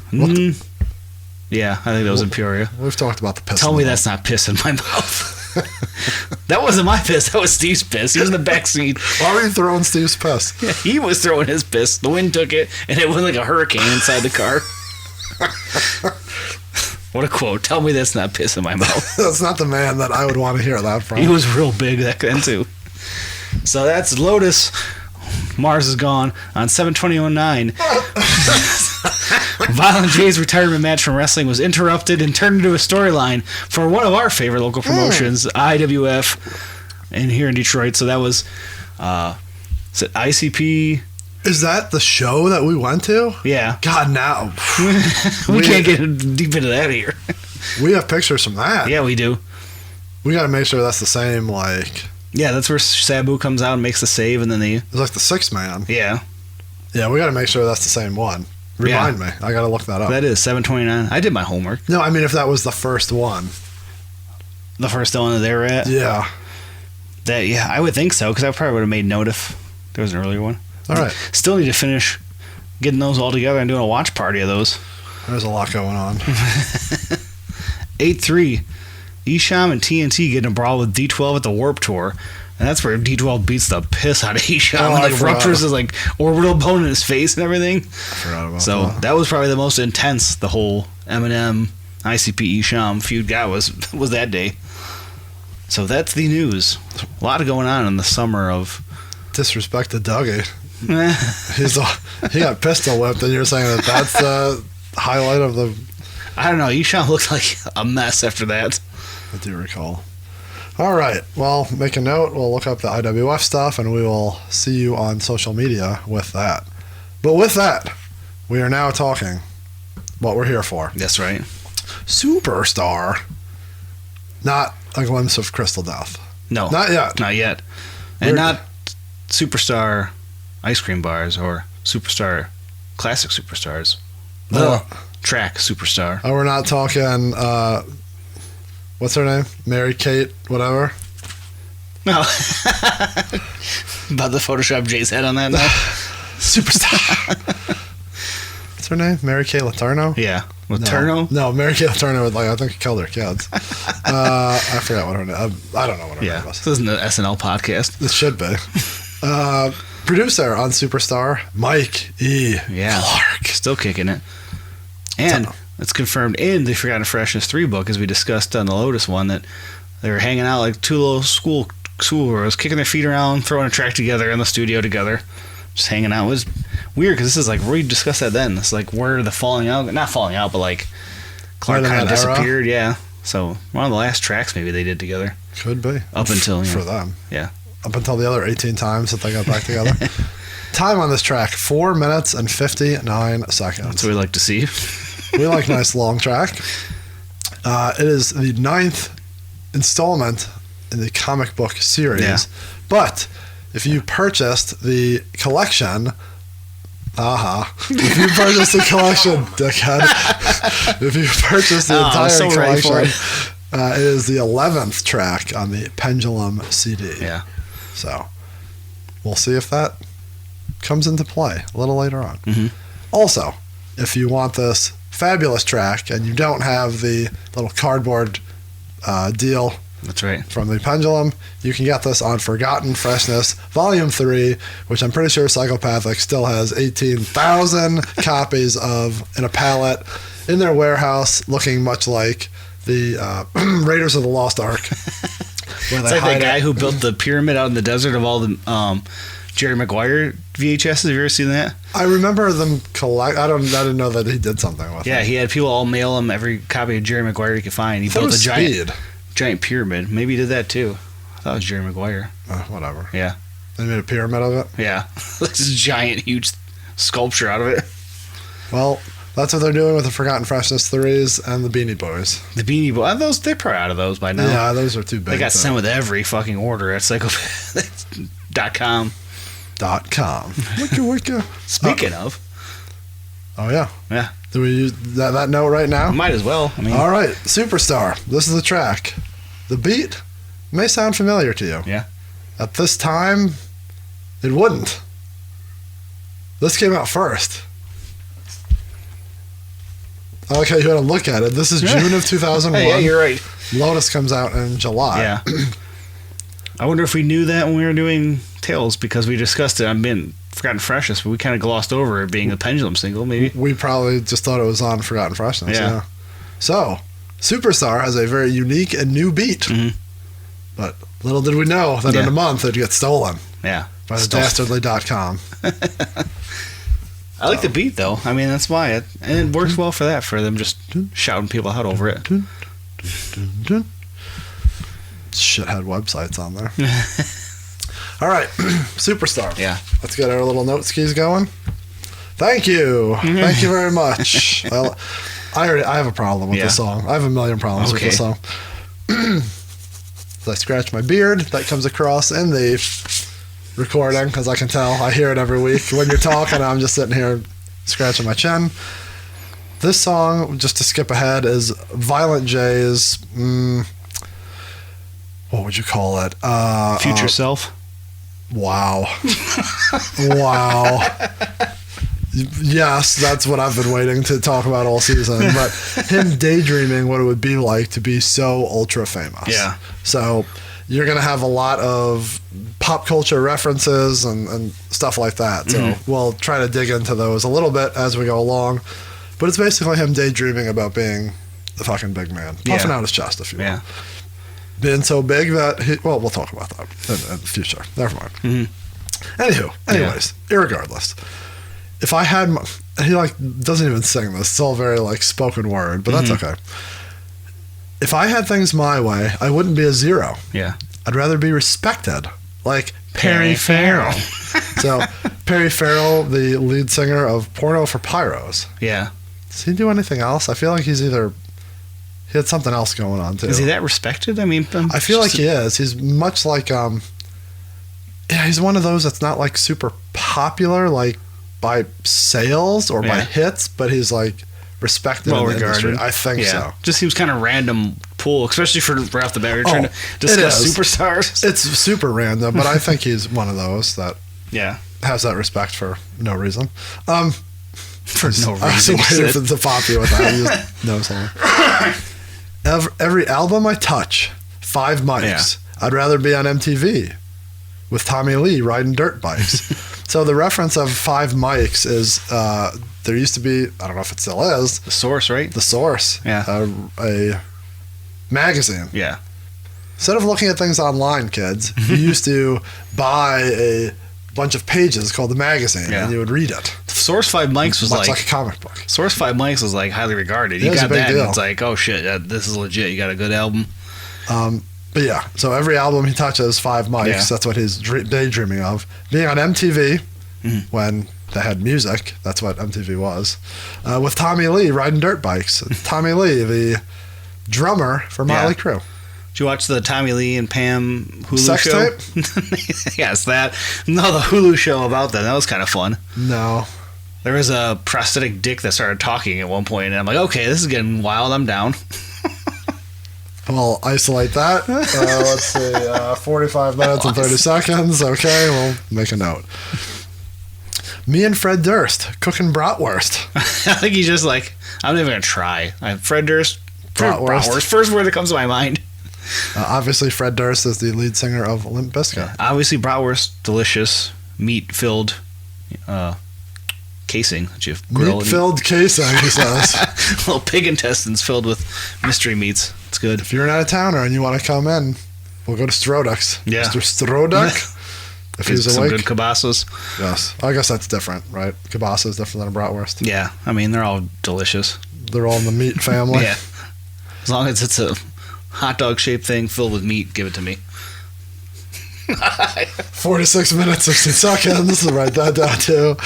Yeah, I think that was in Peoria. We've talked about the piss. Tell me that's not piss in my mouth. That wasn't my piss. That was Steve's piss. He was in the back seat. Why were you throwing Steve's piss? Yeah, he was throwing his piss. The wind took it, and it went like a hurricane inside the car. What a quote. Tell me that's not piss in my mouth. That's not the man that I would want to hear that from. He was real big back then, too. So that's Lotus. Mars is gone on 7/20/09. Violent J's retirement match from wrestling was interrupted and turned into a storyline for one of our favorite local promotions, IWF, and here in Detroit. So that was is it ICP? Is that the show that we went to? Yeah. God, now. we can't get deep into that here. We have pictures from that. Yeah, we do. We got to make sure that's the same, like... Yeah, that's where Sabu comes out and makes the save, and then It's like the 6-man. Yeah. Yeah, we got to make sure that's the same one. Remind me. I got to look that up. That is 729. I did my homework. No, I mean, if that was the first one. The first one that they were at? Yeah. Yeah, I would think so, because I probably would have made note if there was an earlier one. All right. Still need to finish getting those all together and doing a watch party of those. There's a lot going on. 8-3. Esham and TNT getting a brawl with D12 at the Warp Tour. And that's where D12 beats the piss out of Esham. Like ruptures his like orbital bone in his face and everything. I forgot about so that. That was probably the most intense the whole Eminem ICP Esham feud got was that day. So that's the news. A lot going on in the summer of disrespect to Dougie. He got pistol whipped, and you're saying that's the highlight of the... I don't know. Esham looked like a mess after that. I do recall. All right. Well, make a note. We'll look up the IWF stuff, and we will see you on social media with that. But with that, we are now talking what we're here for. That's right. Superstar. Not a glimpse of Crystal Death. No. Not yet. Not yet. And not Superstar ice cream bars or Superstar classic superstars. Track superstar. Oh, we're not talking, what's her name? Mary Kate, whatever? No. About the Photoshop Jay's head on that now? Superstar. What's her name? Mary Kay Letourneau? Yeah. Letourneau? No, Mary Kay Letourneau, I think killed her kids. I forgot what her name I don't know what her name was. This isn't an SNL podcast. This should be. Producer on Superstar, Mike E. Clark. Still kicking it. And it's confirmed in the Forgotten Freshness 3 book, as we discussed on the Lotus one, that they were hanging out like two little school girls, kicking their feet around, throwing a track together in the studio together, just hanging out. It was weird, because this is like, we discussed that then. It's like where the falling out, not falling out, but like Clark kind of disappeared. Yeah. So one of the last tracks maybe they did together. Could be. Up until, for them. Yeah. Up until the other 18 times that they got back together. Time on this track, 4 minutes and 59 seconds. That's what we like to see. We like nice long track. It is the 9th installment in the comic book series. Yeah. But if you purchased the collection, if you purchased the collection, dickhead, if you purchased the entire collection, it is the 11th track on the Pendulum CD. Yeah. So we'll see if that comes into play a little later on. Mm-hmm. Also, if you want this fabulous track and you don't have the little cardboard deal, that's right, from the Pendulum, you can get this on Forgotten Freshness Volume 3, which I'm pretty sure Psychopathic still has 18,000 copies of in a pallet in their warehouse, looking much like the Raiders of the Lost Ark. It's like that guy who built the pyramid out in the desert of all the Jerry Maguire VHSs. Have you ever seen that? I remember them collect. I didn't know that he did something with it. Yeah, he had people all mail him every copy of Jerry Maguire he could find. He built a giant pyramid. Maybe he did that too. I thought it was Jerry Maguire. Whatever. Yeah. They made a pyramid of it? Yeah. This giant, huge sculpture out of it. Well, that's what they're doing with the Forgotten Freshness 3s and the Beanie Boys. The Beanie Boys, they're probably out of those by now. Yeah, those are too big. They got sent with every fucking order at psychopath.com. Wicca. Speaking of. Oh, yeah. Yeah. Do we use that note right now? Might as well. All right. Superstar. This is the track. The beat may sound familiar to you. Yeah. At this time, it wouldn't. This came out first. Okay, you had to look at it. This is June of 2001. Hey, yeah, you're right. Lotus comes out in July. Yeah. I wonder if we knew that when we were doing Tales, because we discussed it. I've been Forgotten Freshness, but we kind of glossed over it being a Pendulum single, maybe. We probably just thought it was on Forgotten Freshness. Yeah. So, Superstar has a very unique and new beat. Mm-hmm. But little did we know that in a month it'd get stolen. Yeah. By the dastardly.com. I like the beat though. I mean, that's why and it works well for that, for them just shouting people out over it. Shithead websites on there. All right, Superstar. Yeah. Let's get our little note skis going. Thank you. Thank you very much. Well, I have a problem with this song. I have a million problems with this song. As I scratch my beard, that comes across in the recording, because I can tell. I hear it every week. When you're talking, I'm just sitting here scratching my chin. This song, just to skip ahead, is Violent J's, what would you call it? Future Self? Wow. Wow. Yes, that's what I've been waiting to talk about all season. But him daydreaming what it would be like to be so ultra famous. Yeah. So you're going to have a lot of pop culture references and stuff like that. So we'll try to dig into those a little bit as we go along. But it's basically him daydreaming about being the fucking big man. Puffing out his chest, if you will. Being so big that we'll talk about that in the future. Never mind. Anyways, irregardless. If I had he doesn't even sing this. It's all very spoken word, but that's okay. If I had things my way, I wouldn't be a zero. Yeah. I'd rather be respected. Like Perry Farrell. So Perry Farrell, the lead singer of Porno for Pyros. Yeah. Does he do anything else? I feel like he had something else going on too. Is he that respected? I mean, I feel like he is. He's much like he's one of those that's not super popular by sales or by hits, but he's respected in the industry. I think so. Just seems kind of random pull, especially for right off the bat. We're trying to discuss superstars. It's super random, but I think he's one of those that has that respect for no reason. For no reason. I was waiting to pop you with that. You just know something. Every album I touch, 5 mics. I'd rather be on MTV with Tommy Lee riding dirt bikes. So the reference of 5 mics is there used to be, I don't know if it still is, The Source, right? The Source. Yeah. A magazine. Yeah. Instead of looking at things online, kids, you used to buy a bunch of pages called the magazine, and you would read it. Source 5 mics was like a comic book. Source 5 mics was highly regarded. You got that, and it's oh shit, this is legit. You got a good album. But yeah, so every album he touches, 5 mics. Yeah. That's what he's daydreaming of. Being on MTV when they had music. That's what MTV was. With Tommy Lee riding dirt bikes. Tommy Lee, the drummer for Motley Crue. Did you watch the Tommy Lee and Pam Hulu Sex show? tape? Yes, that. No, the Hulu show about that. That was kind of fun. No. There was a prosthetic dick that started talking at one point, and I'm like, okay, this is getting wild. I'm down. We'll isolate that. Let's see, 45 minutes and 30 seconds. Okay, we'll make a note. Me and Fred Durst cooking bratwurst. I think he's just I'm not even going to try. Fred Durst, bratwurst. First word that comes to my mind. Obviously, Fred Durst is the lead singer of Limp Bizkit. Obviously, bratwurst, delicious, meat-filled casing that you grill. Meat-filled casing, he says. Little pig intestines filled with mystery meats. It's good. If you're an out-of-towner and you want to come in, we'll go to Stroduk's. Yeah. Mr. Stroduk. If he's awake. Some good kibasas. Yes. I guess that's different, right? Kibasa is different than a bratwurst. Yeah. I mean, they're all delicious. They're all in the meat family. Yeah. As long as it's a hot dog-shaped thing filled with meat, give it to me. 46 minutes, 16 seconds. Write that down, too.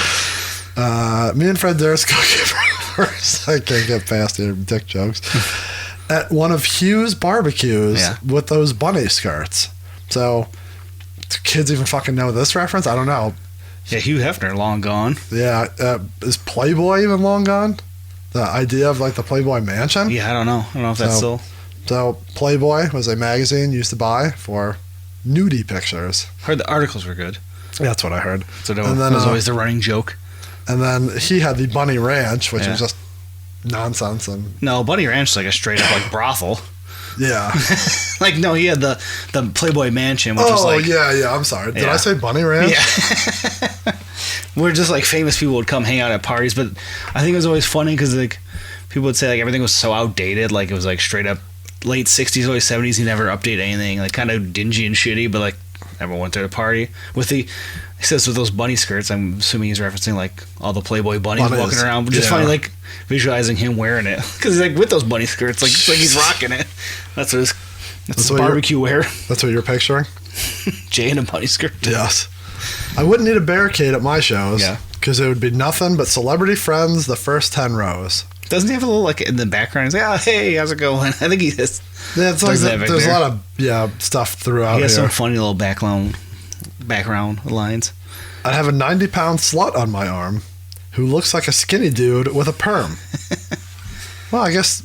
Me and Fred Durst cooking bratwurst. I can't get past your dick jokes. At one of Hugh's barbecues with those bunny skirts. So, do kids even fucking know this reference? I don't know. Yeah, Hugh Hefner, long gone. Yeah. Is Playboy even long gone? The idea of the Playboy Mansion? Yeah, I don't know. I don't know if that's still... So, Playboy was a magazine you used to buy for nudie pictures. Heard the articles were good. Yeah, that's what I heard. So that was always the running joke. And then he had the Bunny Ranch, which was just nonsense. No, Bunny Ranch is a straight up brothel. Yeah. No, he had the Playboy Mansion, which was yeah, I'm sorry. Did I say Bunny Ranch? Yeah. Where just famous people would come hang out at parties, but I think it was always funny because people would say everything was so outdated, it was straight up late 60s, early 70s. He never updated anything, kind of dingy and shitty, but Everyone went there to party with the. He says with those bunny skirts. I'm assuming he's referencing like all the Playboy bunnies walking around. But just funny, like visualizing him wearing it because he's like with those bunny skirts, like he's rocking it. That's what his barbecue wear. That's what you're picturing. Jay in a bunny skirt. Yes. I wouldn't need a barricade at my shows. Yeah. Because it would be nothing but celebrity friends the first 10 rows. Doesn't he have a little like in the background? He's like, oh, hey, how's it going? I think he is. Yeah, it's like there's a lot of stuff throughout. He has here. some funny little background lines. I'd have a 90-pound slut on my arm who looks like a skinny dude with a perm. Well, I guess,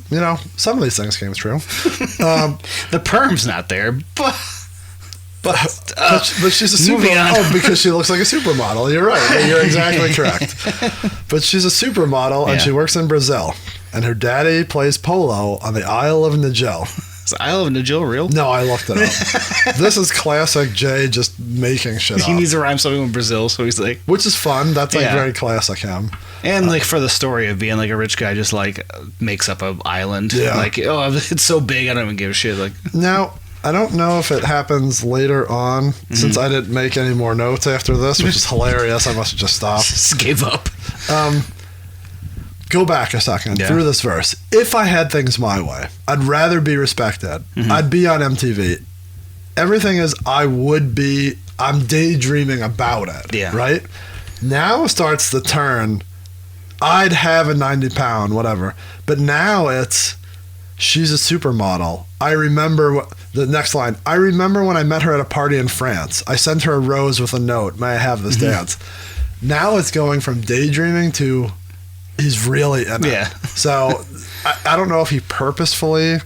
some of these things came true. The perm's not there, but she's a supermodel. Oh, because she looks like a supermodel. You're right. You're exactly correct. But she's a supermodel, and she works in Brazil. And her daddy plays polo on the Isle of Nigel. Is the Isle of Nigel real? No, I looked it up. This is classic Jay just making shit up. He needs to rhyme something with Brazil, so he's like... Which is fun. That's very classic him. And like for the story of being like a rich guy just like makes up an island. Yeah. Like, oh, it's so big, I don't even give a shit. Like now... I don't know if it happens later on, since I didn't make any more notes after this, which is hilarious. I must have just stopped. Just gave up. Go back a second through this verse. If I had things my way, I'd rather be respected. I'd be on MTV. Everything is I'm daydreaming about it. Yeah. Right? Now starts the turn. I'd have a 90-pound, whatever. But now it's... She's a supermodel. I remember the next line. I remember when I met her at a party in France. I sent her a rose with a note. May I have this dance? Now it's going from daydreaming to he's really in it. Yeah. So I don't know if he purposefully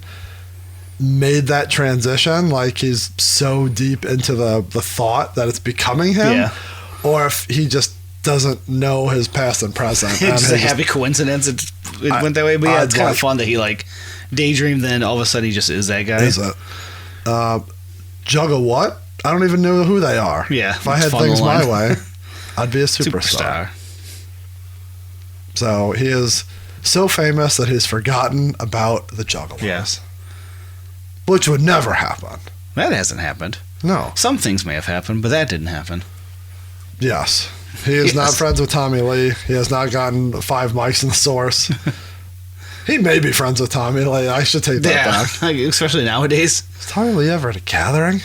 made that transition, like he's so deep into the thought that it's becoming him, or if he just doesn't know his past and present. It's just a happy coincidence. It went that way, but yeah, it's kind of fun that he like daydreamed, then all of a sudden he just is that guy. Is it? Jugga what? I don't even know who they are. Yeah. If I had things my way, I'd be a superstar. So he is so famous that he's forgotten about the Juggalos. Yes. Which would never happen. That hasn't happened. No. Some things may have happened, but that didn't happen. Yes. He is not friends with Tommy Lee. He has not gotten 5 mics in the source. He may be friends with Tommy Lee. I should take that back. Especially nowadays. Is Tommy Lee ever at a gathering?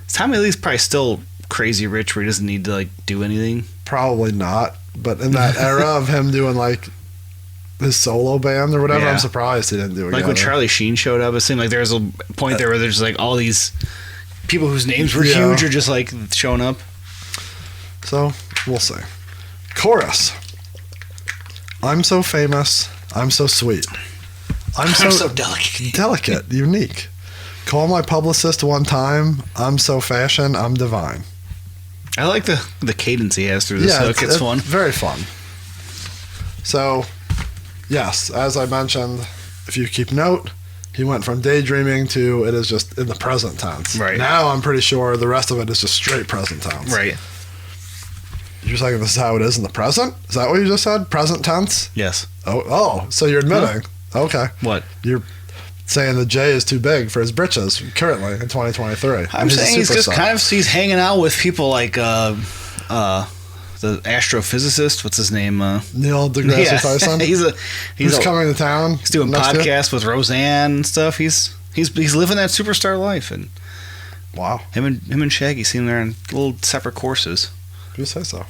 Tommy Lee's probably still crazy rich where he doesn't need to like do anything. Probably not. But in that era of him doing like his solo band or whatever, I'm surprised he didn't do it. Like when Charlie Sheen showed up, it seemed like there was a point there where there's like all these people whose names were huge are just like showing up. So we'll see. Chorus. I'm so famous. I'm so sweet. I'm so delicate. Delicate, unique. Call my publicist one time. I'm so fashion. I'm divine. I like the cadence he has through this hook. It's fun. Very fun. So, yes, as I mentioned, if you keep note, he went from daydreaming to it is just in the present tense. Right. Now I'm pretty sure the rest of it is just straight present tense. Right. You're saying this is how it is in the present? Is that what you just said? Present tense? Yes. Oh, so you're admitting. Huh? Okay. What? You're saying the J is too big for his britches currently in 2023. I'm saying he's just he's hanging out with people like the astrophysicist. What's his name? Neil deGrasse Tyson. he's coming to town. He's doing podcasts with Roseanne and stuff. He's living that superstar life. And wow, him and Shaggy seem they're on little separate courses. You say so.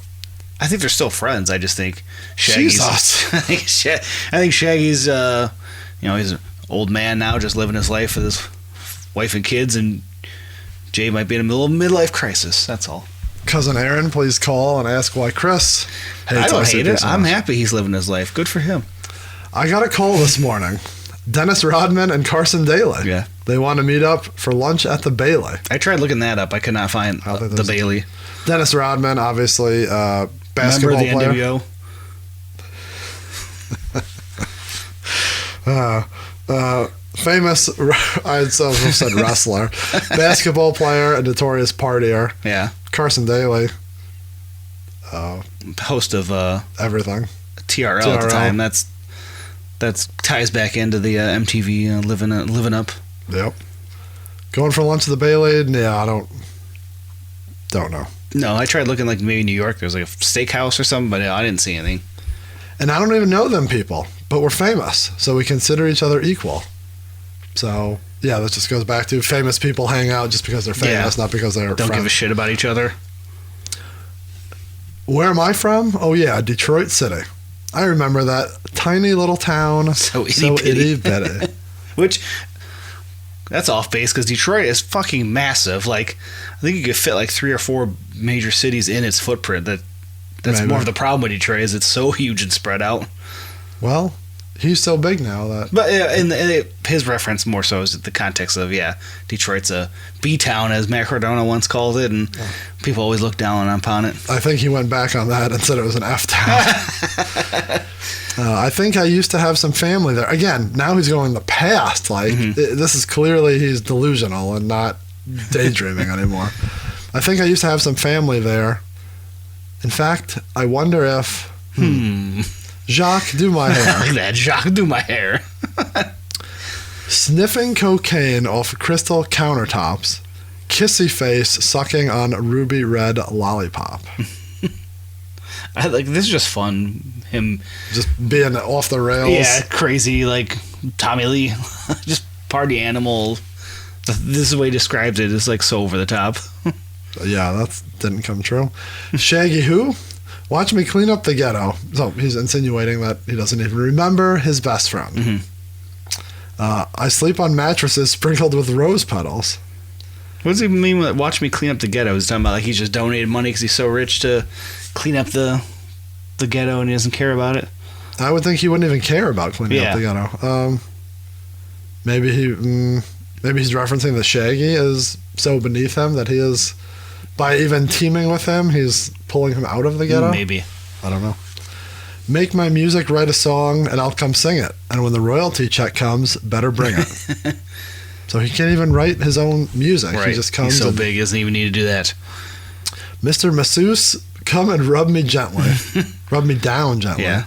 I think they're still friends. I just think Shaggy's. Jesus. I think Shaggy's. He's an old man now, just living his life with his wife and kids, and Jay might be in a little midlife crisis. That's all. Cousin Aaron, please call and ask why Chris hates I don't hate it. so I'm much. happy he's living his life. Good for him. I got a call this morning. Dennis Rodman and Carson Daly. Yeah. They want to meet up for lunch at the Bailey. I tried looking that up. I could not find the Bailey. Dennis Rodman, obviously, basketball player. Remember the NWO? Famous, I said wrestler, basketball player, and notorious partier. Yeah. Carson Daly. Host of everything. TRL at the time. That ties back into the MTV living up. Yep. Going for lunch at the Bailey? Yeah, I don't know. No, I tried looking like maybe New York. There was like a steakhouse or something, but I didn't see anything. And I don't even know them people, but we're famous, so we consider each other equal. So, yeah, that just goes back to famous people hang out just because they're famous, not because they're Don't give a shit about each other. Where am I from? Oh, yeah, Detroit City. I remember that tiny little town. So itty-bitty. Which, that's off base because Detroit is fucking massive. Like, I think you could fit like 3 or 4 major cities in its footprint. That's Maybe. more of the problem with Detroit is it's so huge and spread out. Well, he's so big now that... But his reference more so is the context of, Detroit's a B-town, as Matt Cardona once called it, and people always look down upon it. I think he went back on that and said it was an F-town. I think I used to have some family there. Again, now he's going the past. Like, this is clearly he's delusional and not daydreaming anymore. I think I used to have some family there. In fact, I wonder if... Jacques, do my hair. Like that, Jacques, do my hair. Sniffing cocaine off crystal countertops. Kissy face sucking on ruby red lollipop. This is just fun. Him just being off the rails. Yeah, crazy, like Tommy Lee. Just party animal. This is the way he describes it. It's like so over the top. Yeah, that didn't come true. Shaggy who? Watch me clean up the ghetto. So he's insinuating that he doesn't even remember his best friend. I sleep on mattresses sprinkled with rose petals. What does he mean with watch me clean up the ghetto? He's talking about like he's just donated money because he's so rich to clean up the ghetto and he doesn't care about it. I would think he wouldn't even care about cleaning up the ghetto. Maybe he's referencing that Shaggy is so beneath him that he is, by even teaming with him, he's pulling him out of the ghetto. Maybe. I don't know. Make my music, write a song, and I'll come sing it. And when the royalty check comes, better bring it. So he can't even write his own music. Right. He just comes. He's so big, he doesn't even need to do that. Mr. Masseuse, come and rub me gently. Rub me down gently. Yeah.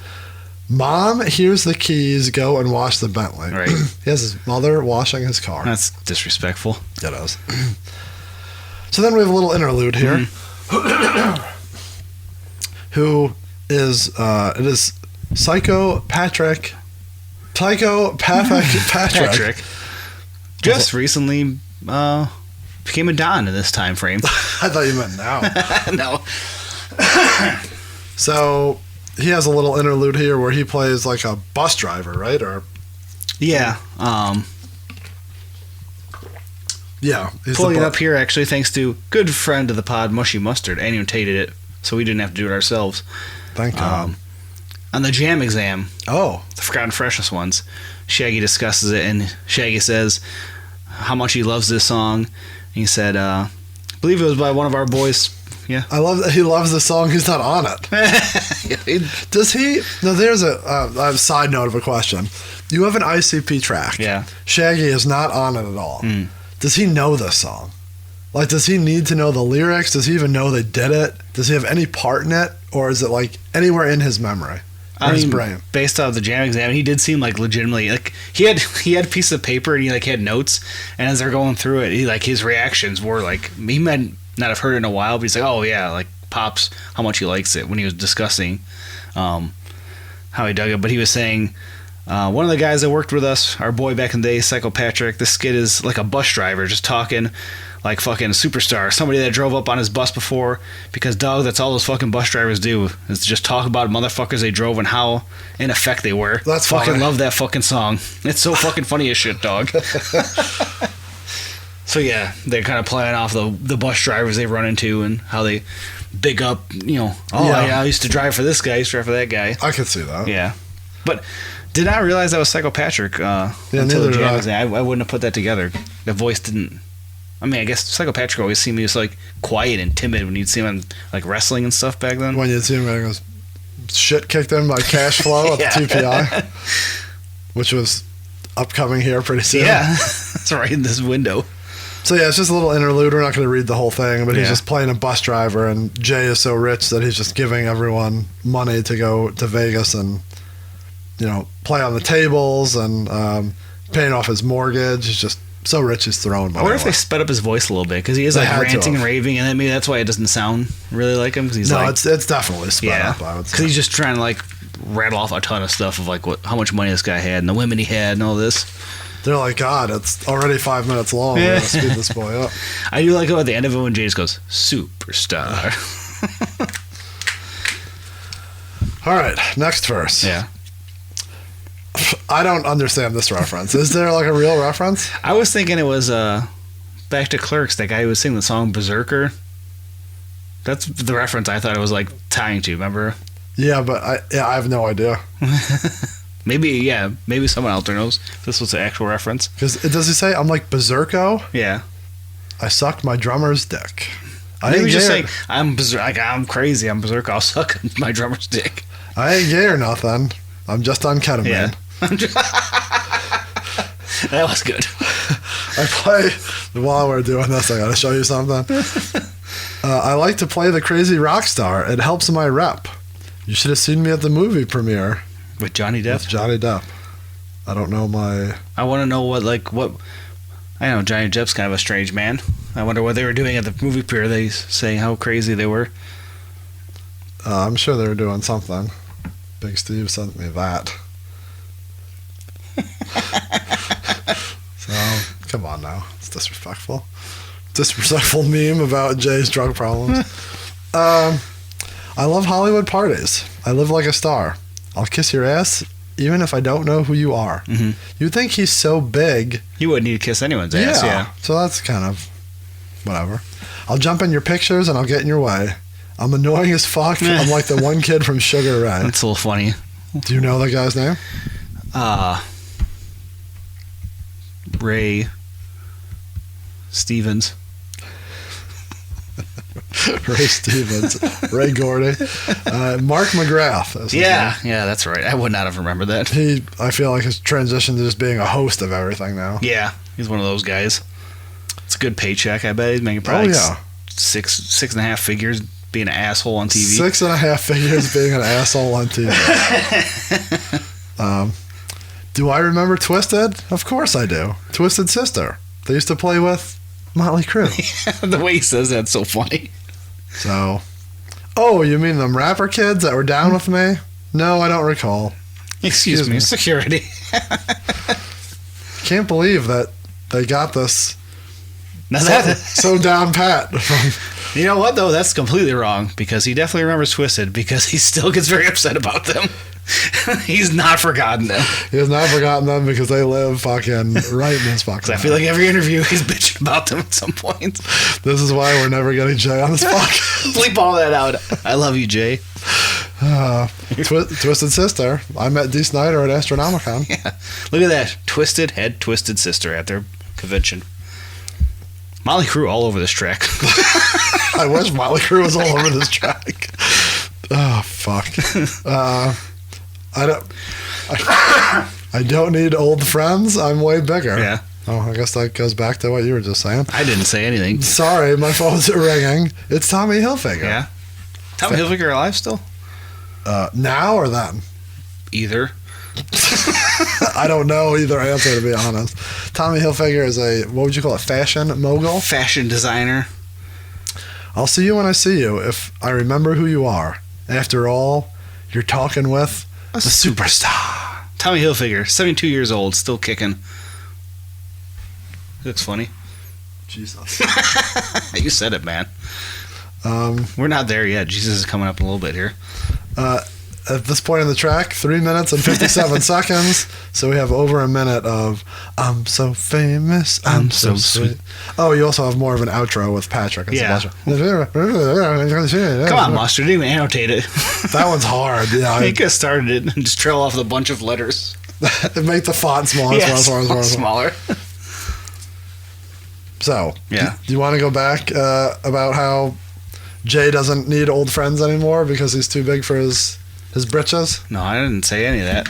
Mom, here's the keys. Go and wash the Bentley. Right. He has his mother washing his car. That's disrespectful. It is. So then we have a little interlude here. Who is, it is Psychopathic Patrick. Just recently became a Don in this time frame. I thought you meant now. No. So he has a little interlude here where he plays like a bus driver, right? Or yeah. Yeah. Pulling it up here, actually, thanks to good friend of the pod, Mushy Mustard, annotated it, so we didn't have to do it ourselves. Thank God. On the Jam exam, the Forgotten Freshest ones, Shaggy discusses it, and Shaggy says how much he loves this song. And he said, I believe it was by one of our boys. Yeah. I love that he loves the song. He's not on it. Does he? No, there's a side note of a question. You have an ICP track. Yeah. Shaggy is not on it at all. Does he know this song? Like, does he need to know the lyrics? Does he even know they did it? Does he have any part in it? Or is it like anywhere in his memory? Or his brain? Based off the Jam exam, he did seem like legitimately, like he had a piece of paper and he like had notes, and as they're going through it, he like his reactions were like, he might not have heard it in a while, but he's like, oh yeah, like Pops, how much he likes it, when he was discussing how he dug it. But he was saying, one of the guys that worked with us, our boy back in the day, Psycho Patrick, this kid is like a bus driver, just talking like fucking superstar, somebody that drove up on his bus before, because dog, that's all those fucking bus drivers do, is just talk about motherfuckers they drove and how in effect they were. That's fucking funny. love that fucking song. It's so fucking funny as shit, dog. So yeah, they're kind of playing off the bus drivers they run into and how they big up, I used to drive for this guy, I used to drive for that guy. I could see that. Yeah. But did not realize that was Psycho Patrick until the Jam exam. I wouldn't have put that together. The voice didn't. I mean, I guess Psycho Patrick always seemed just like quiet and timid when you'd see him on like wrestling and stuff back then. When you'd see him, he goes shit kicked in by Cash Flow at the TPI, which was upcoming here pretty soon. Yeah, it's right in this window. So yeah, it's just a little interlude. We're not going to read the whole thing, but he's just playing a bus driver, and Jay is so rich that he's just giving everyone money to go to Vegas and play on the tables and paying off his mortgage. He's just So Rich is throwing money I wonder if away. they sped up his voice a little bit because he is like had to ranting and have. raving, and then maybe that's why it doesn't sound really like him. Because he's No, like, it's definitely sped yeah, up, I would because say. he's just trying to like rattle off a ton of stuff of like how much money this guy had and the women he had and all this. They're like, God, it's already 5 minutes long. We're going to speed this boy up. I do like it at the end of it when Jay just goes, superstar. All right, next verse. Yeah. I don't understand this reference. Is there like a real reference? I was thinking it was back to Clerks, that guy who was singing the song Berserker. That's the reference I thought it was like tying to, remember? Yeah, but I have no idea. Maybe someone out there knows if this was the actual reference. Because does he say, I'm like Berserko? Yeah. I sucked my drummer's dick. Maybe just saying, I'm crazy, I'm Berserker, I'll suck my drummer's dick. I ain't gay or nothing. I'm just on ketamine. Yeah. That was good. I play, while we're doing this, I gotta show you something. I like to play the crazy rock star. It helps my rep. You should have seen me at the movie premiere. With Johnny Depp? With Johnny Depp. I don't know I want to know what. I know Johnny Depp's kind of a strange man. I wonder what they were doing at the movie premiere. They say how crazy they were. I'm sure they were doing something. Big Steve sent me that. So, come on now. It's disrespectful. Disrespectful meme about Jay's drug problems. I love Hollywood parties. I live like a star. I'll kiss your ass even if I don't know who you are. Mm-hmm. You'd think he's so big. You wouldn't need to kiss anyone's ass, yeah. So that's kind of whatever. I'll jump in your pictures and I'll get in your way. I'm annoying as fuck. I'm like the one kid from Sugar Ray. That's a little funny. Do you know that guy's name? Ray Stevens. Ray Stevens, Ray Gordy, Mark McGrath. Yeah, that's right. I would not have remembered that. I feel like his transition to just being a host of everything now. Yeah, he's one of those guys. It's a good paycheck. I bet he's making probably 6.5 figures being an asshole on TV. 6.5 figures being an asshole on TV. Do I remember Twisted? Of course I do. Twisted Sister. They used to play with Motley Crue. The way he says that's so funny. So, you mean them rapper kids that were down with me? No, I don't recall. Excuse me, security. Can't believe that they got this Now so down pat. You know what, though? That's completely wrong, because he definitely remembers Twisted, because he still gets very upset about them. He's not forgotten them. He has not forgotten them because they live fucking right in his fucking. I feel like every interview he's bitching about them at some point. This is why we're never getting Jay on this podcast. Bleep all that out. I love you, Jay. Twisted Sister. I met Dee Snider at Astronomicon. Yeah. Look at that. Twisted had Twisted Sister at their convention. Motley Crue all over this track. I wish Motley Crue was all over this track. Oh, fuck. I don't need old friends. I'm way bigger. Yeah. Oh, I guess that goes back to what you were just saying. I didn't say anything. Sorry, my phone's ringing. It's Tommy Hilfiger. Yeah. Tommy Hilfiger alive still? Now or then? Either. I don't know either answer, to be honest. Tommy Hilfiger is what would you call it, fashion mogul? Fashion designer. I'll see you when I see you, if I remember who you are. After all, you're talking with a superstar. Tommy Hilfiger, 72 years old, still kicking. Looks funny. Jesus. You said it, man. We're not there yet. Jesus is coming up in a little bit here. At this point in the track, 3 minutes and 57 seconds. So we have over a minute of I'm so famous, I'm so sweet. Oh, you also have more of an outro with Patrick. Yeah. Come Come on, Monster. Didn't even annotate it. That one's hard. Yeah, He could have started it and just trail off with a bunch of letters. Make the font smaller. Yes, smaller. So, yeah. do you want to go back about how Jay doesn't need old friends anymore because he's too big for his britches? No, I didn't say any of that.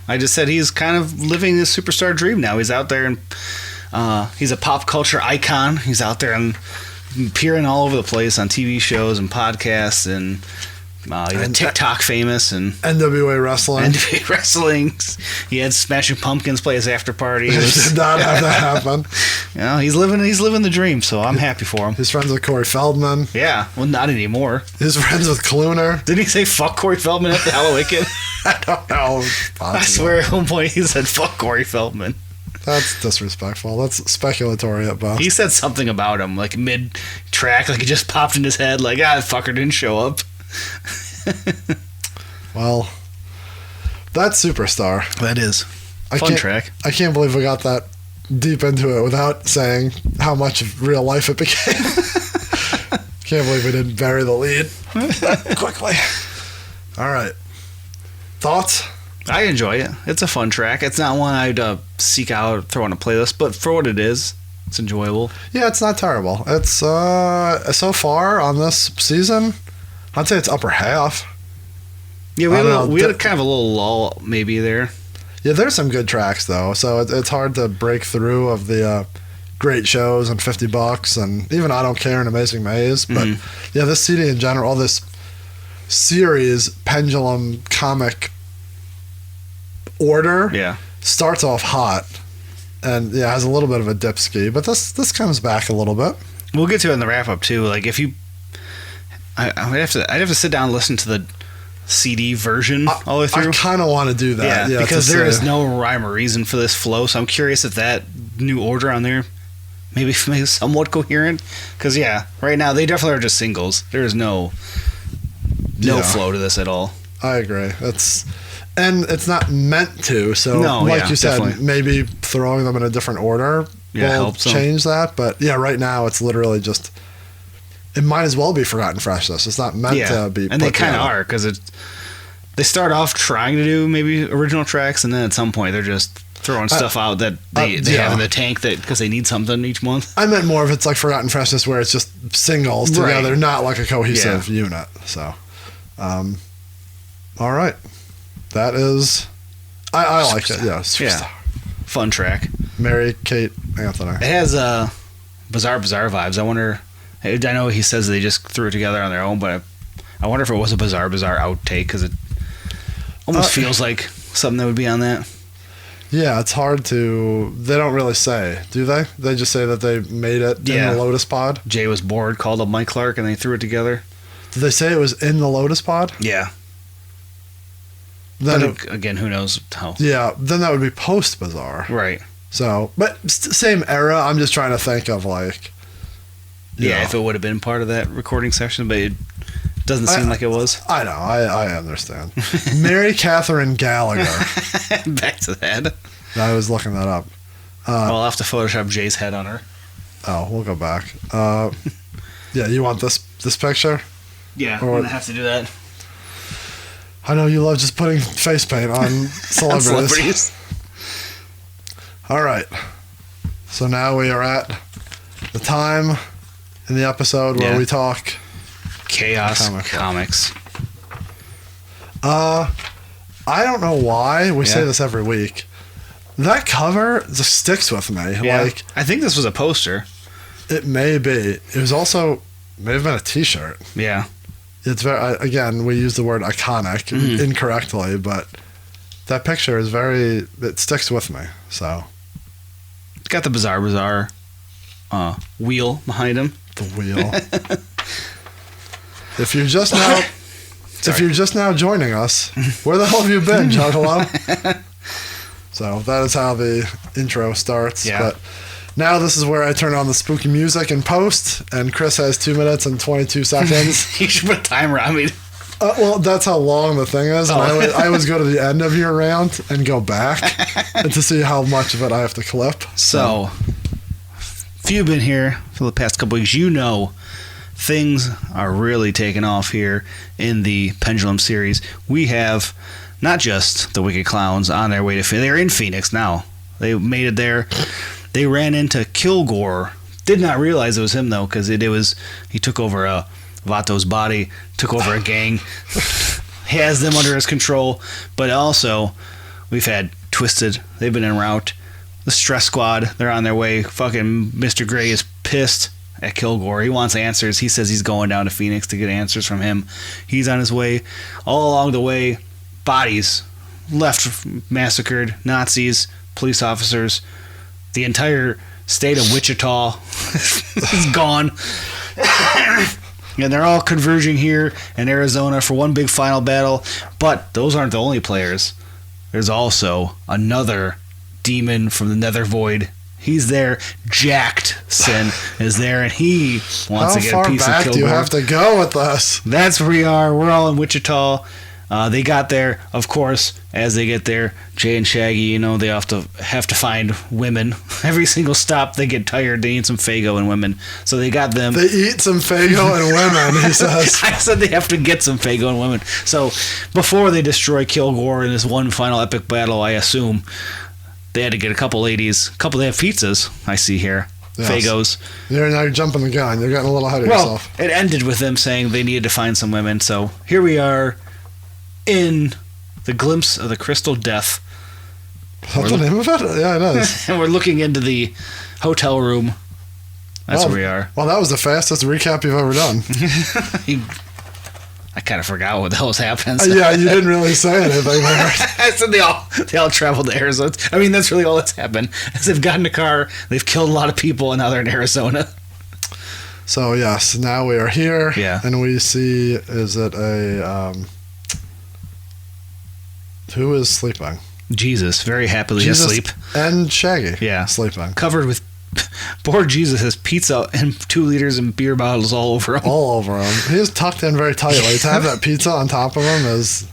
I just said he's kind of living his superstar dream now. He's out there and he's a pop culture icon. He's out there and appearing all over the place on TV shows and podcasts and He's a TikTok famous and NWA wrestling. NWA wrestlings. He had Smashing Pumpkins play his after party. He did not have that happen. You know, he's living the dream, so I'm happy for him. He's friends with Corey Feldman. Yeah, well, not anymore. He's friends with Kluner. Didn't he say fuck Corey Feldman at the Halloween? I don't know. I swear at one point he said fuck Corey Feldman. That's disrespectful. That's speculatory at best. He said something about him, like mid-track, like it just popped in his head, like, that fucker didn't show up. Well, that's Superstar. That is. Fun track. I can't believe we got that deep into it without saying how much of real life it became. Can't believe we didn't bury the lead quickly. All right. Thoughts? I enjoy it. It's a fun track. It's not one I'd seek out, throw on a playlist, but for what it is, it's enjoyable. Yeah, it's not terrible. It's so far on this season, I'd say it's upper half. Yeah, we had kind of a little lull maybe there. Yeah, there's some good tracks though, so it's hard to break through of the great shows and $50 and even I Don't Care and Amazing Maze. But yeah, this CD in general, all this series pendulum comic order starts off hot and has a little bit of a dip ski, but this comes back a little bit. We'll get to it in the wrap up too. Like if you, I'd have to sit down and listen to the CD version all the way through. I kind of want to do that, because there is no rhyme or reason for this flow. So I'm curious if that new order on there maybe somewhat coherent. Because right now they definitely are just singles. There is no flow to this at all. I agree. It's not meant to, so you said, definitely. Maybe throwing them in a different order will change that. But right now it's literally just, it might as well be Forgotten Freshness. It's not meant to be. And they kind of are, because they start off trying to do maybe original tracks, and then at some point they're just throwing stuff out that they have in the tank because they need something each month. I meant more of it's like Forgotten Freshness where it's just singles together, not like a cohesive unit. So, all right. That is, I like it. Yeah, Superstar. Fun track. Mary Kate Anthony. It has bizarre vibes. I wonder. I know he says they just threw it together on their own, but I wonder if it was a bizarre outtake because it almost feels like something that would be on that. Yeah, it's hard to. They don't really say, do they? They just say that they made it in the Lotus Pod. Jay was bored, called up Mike Clark, and they threw it together. Did they say it was in the Lotus Pod? Yeah. Then again, who knows how? Yeah, then that would be post Bizarre, right? So, but same era. I'm just trying to think of like, if it would have been part of that recording session, but it doesn't seem like it was. I know. I understand. Mary Catherine Gallagher. Back to that. I was looking that up. I'll have to Photoshop Jay's head on her. Oh, we'll go back. You want this picture? Yeah, I'm gonna have to do that. I know you love just putting face paint on celebrities. All right. So now we are at the time in the episode where we talk Chaos Comics. I don't know why we say this every week. That cover just sticks with me. Yeah. Like, I think this was a poster. It may be. It was also may have been a T-shirt. Yeah. It's very, again, we use the word iconic incorrectly, but that picture is it sticks with me. So it's got the bizarre wheel behind him. The wheel. If you're just now joining us, where the hell have you been, Juggalo? So that is how the intro starts. Yeah. But now this is where I turn on the spooky music and post, and Chris has 2 minutes and 22 seconds. You should put a timer on me. Well, that's how long the thing is. And I always go to the end of your round and go back and to see how much of it I have to clip. So, if you've been here for the past couple weeks, you know things are really taking off here in the Pendulum series. We have not just the Wicked Clowns on their way to Phoenix. They're in Phoenix now. They made it there. They ran into Kilgore. Did not realize it was him, though, because he took over Vato's body, took over a gang, has them under his control. But also, we've had Twisted. They've been en route. The Stress Squad, they're on their way. Fucking Mr. Gray is pissed. at Kilgore. He wants answers. He says he's going down to Phoenix to get answers from him. He's on his way. All along the way, bodies left massacred, Nazis, police officers, the entire state of Wichita is gone. And they're all converging here in Arizona for one big final battle. But those aren't the only players. There's also another demon from the Nether Void. He's there. Jacked Sin is there, and he wants to get a piece of Kilgore. How far back do you have to go with this? That's where we are. We're all in Wichita. They got there, of course. As they get there, Jay and Shaggy, they have to find women. Every single stop, they get tired. They need some Faygo and women, so they got them. They eat some Faygo and women. He says. I said they have to get some Faygo and women. So before they destroy Kilgore in this one final epic battle, I assume they had to get a couple ladies. They have pizzas. I see here. Yes. Faygos. Now you're jumping the gun. You're getting a little ahead of yourself. It ended with them saying they needed to find some women. So here we are in the glimpse of the Crystal Death. That's the name of it? Yeah, it is. And we're looking into the hotel room. That's where we are. Well, that was the fastest recap you've ever done. I kind of forgot what the hell was happening. So. Yeah, you didn't really say anything there. I said they all traveled to Arizona. I mean, that's really all that's happened. As they've gotten a car, they've killed a lot of people, and now they're in Arizona. So, yes, now we are here. Yeah. And we see, is it a... who is sleeping? Jesus, very happily asleep. And Shaggy. Yeah. Sleeping. Covered with... Poor Jesus has pizza and 2 liters and beer bottles all over him. All over him. He is tucked in very tightly. To have that pizza on top of him is...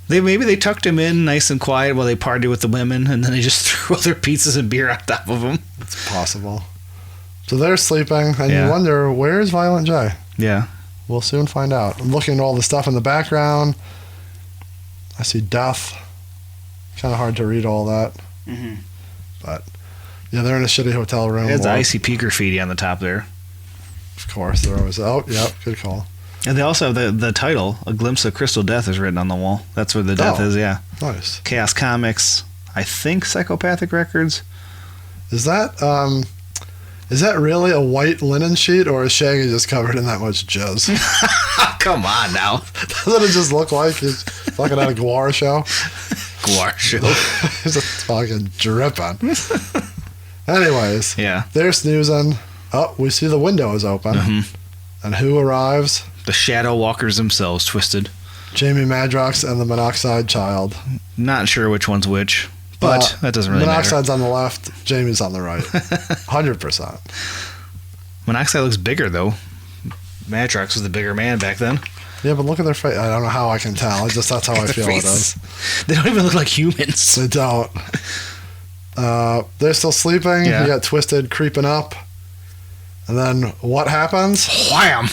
Maybe they tucked him in nice and quiet while they partied with the women, and then they just threw other pizzas and beer on top of him. It's possible. So they're sleeping, and you wonder, where's Violent J? Yeah. We'll soon find out. I'm looking at all the stuff in the background. I see death. Kind of hard to read all that. Mm-hmm. But, yeah, they're in a shitty hotel room. There's the ICP graffiti on the top there. Of course, they're always... Oh, yep, good call. And they also have the title, A Glimpse of Crystal Death, is written on the wall. That's where the death is, yeah. Nice. Chaos Comics, I think Psychopathic Records. Is that really a white linen sheet, or is Shaggy just covered in that much jizz? Come on now. Doesn't it just look like he's fucking at a Guar show? Guar show. He's just fucking dripping. Anyways, yeah, they're snoozing. Oh, we see the window is open. Mm-hmm. And who arrives? The Shadow Walkers themselves, Twisted. Jamie Madrox and the Monoxide Child. Not sure which one's which, but that doesn't really Monoxide's matter. on the left, Jamie's on the right. 100%. Monoxide looks bigger, though. Madrox was the bigger man back then. Yeah, but look at their face. I don't know how I can tell. That's how I feel it is. They don't even look like humans. They don't. They're still sleeping. Yeah. You got Twisted creeping up. And then what happens? Wham!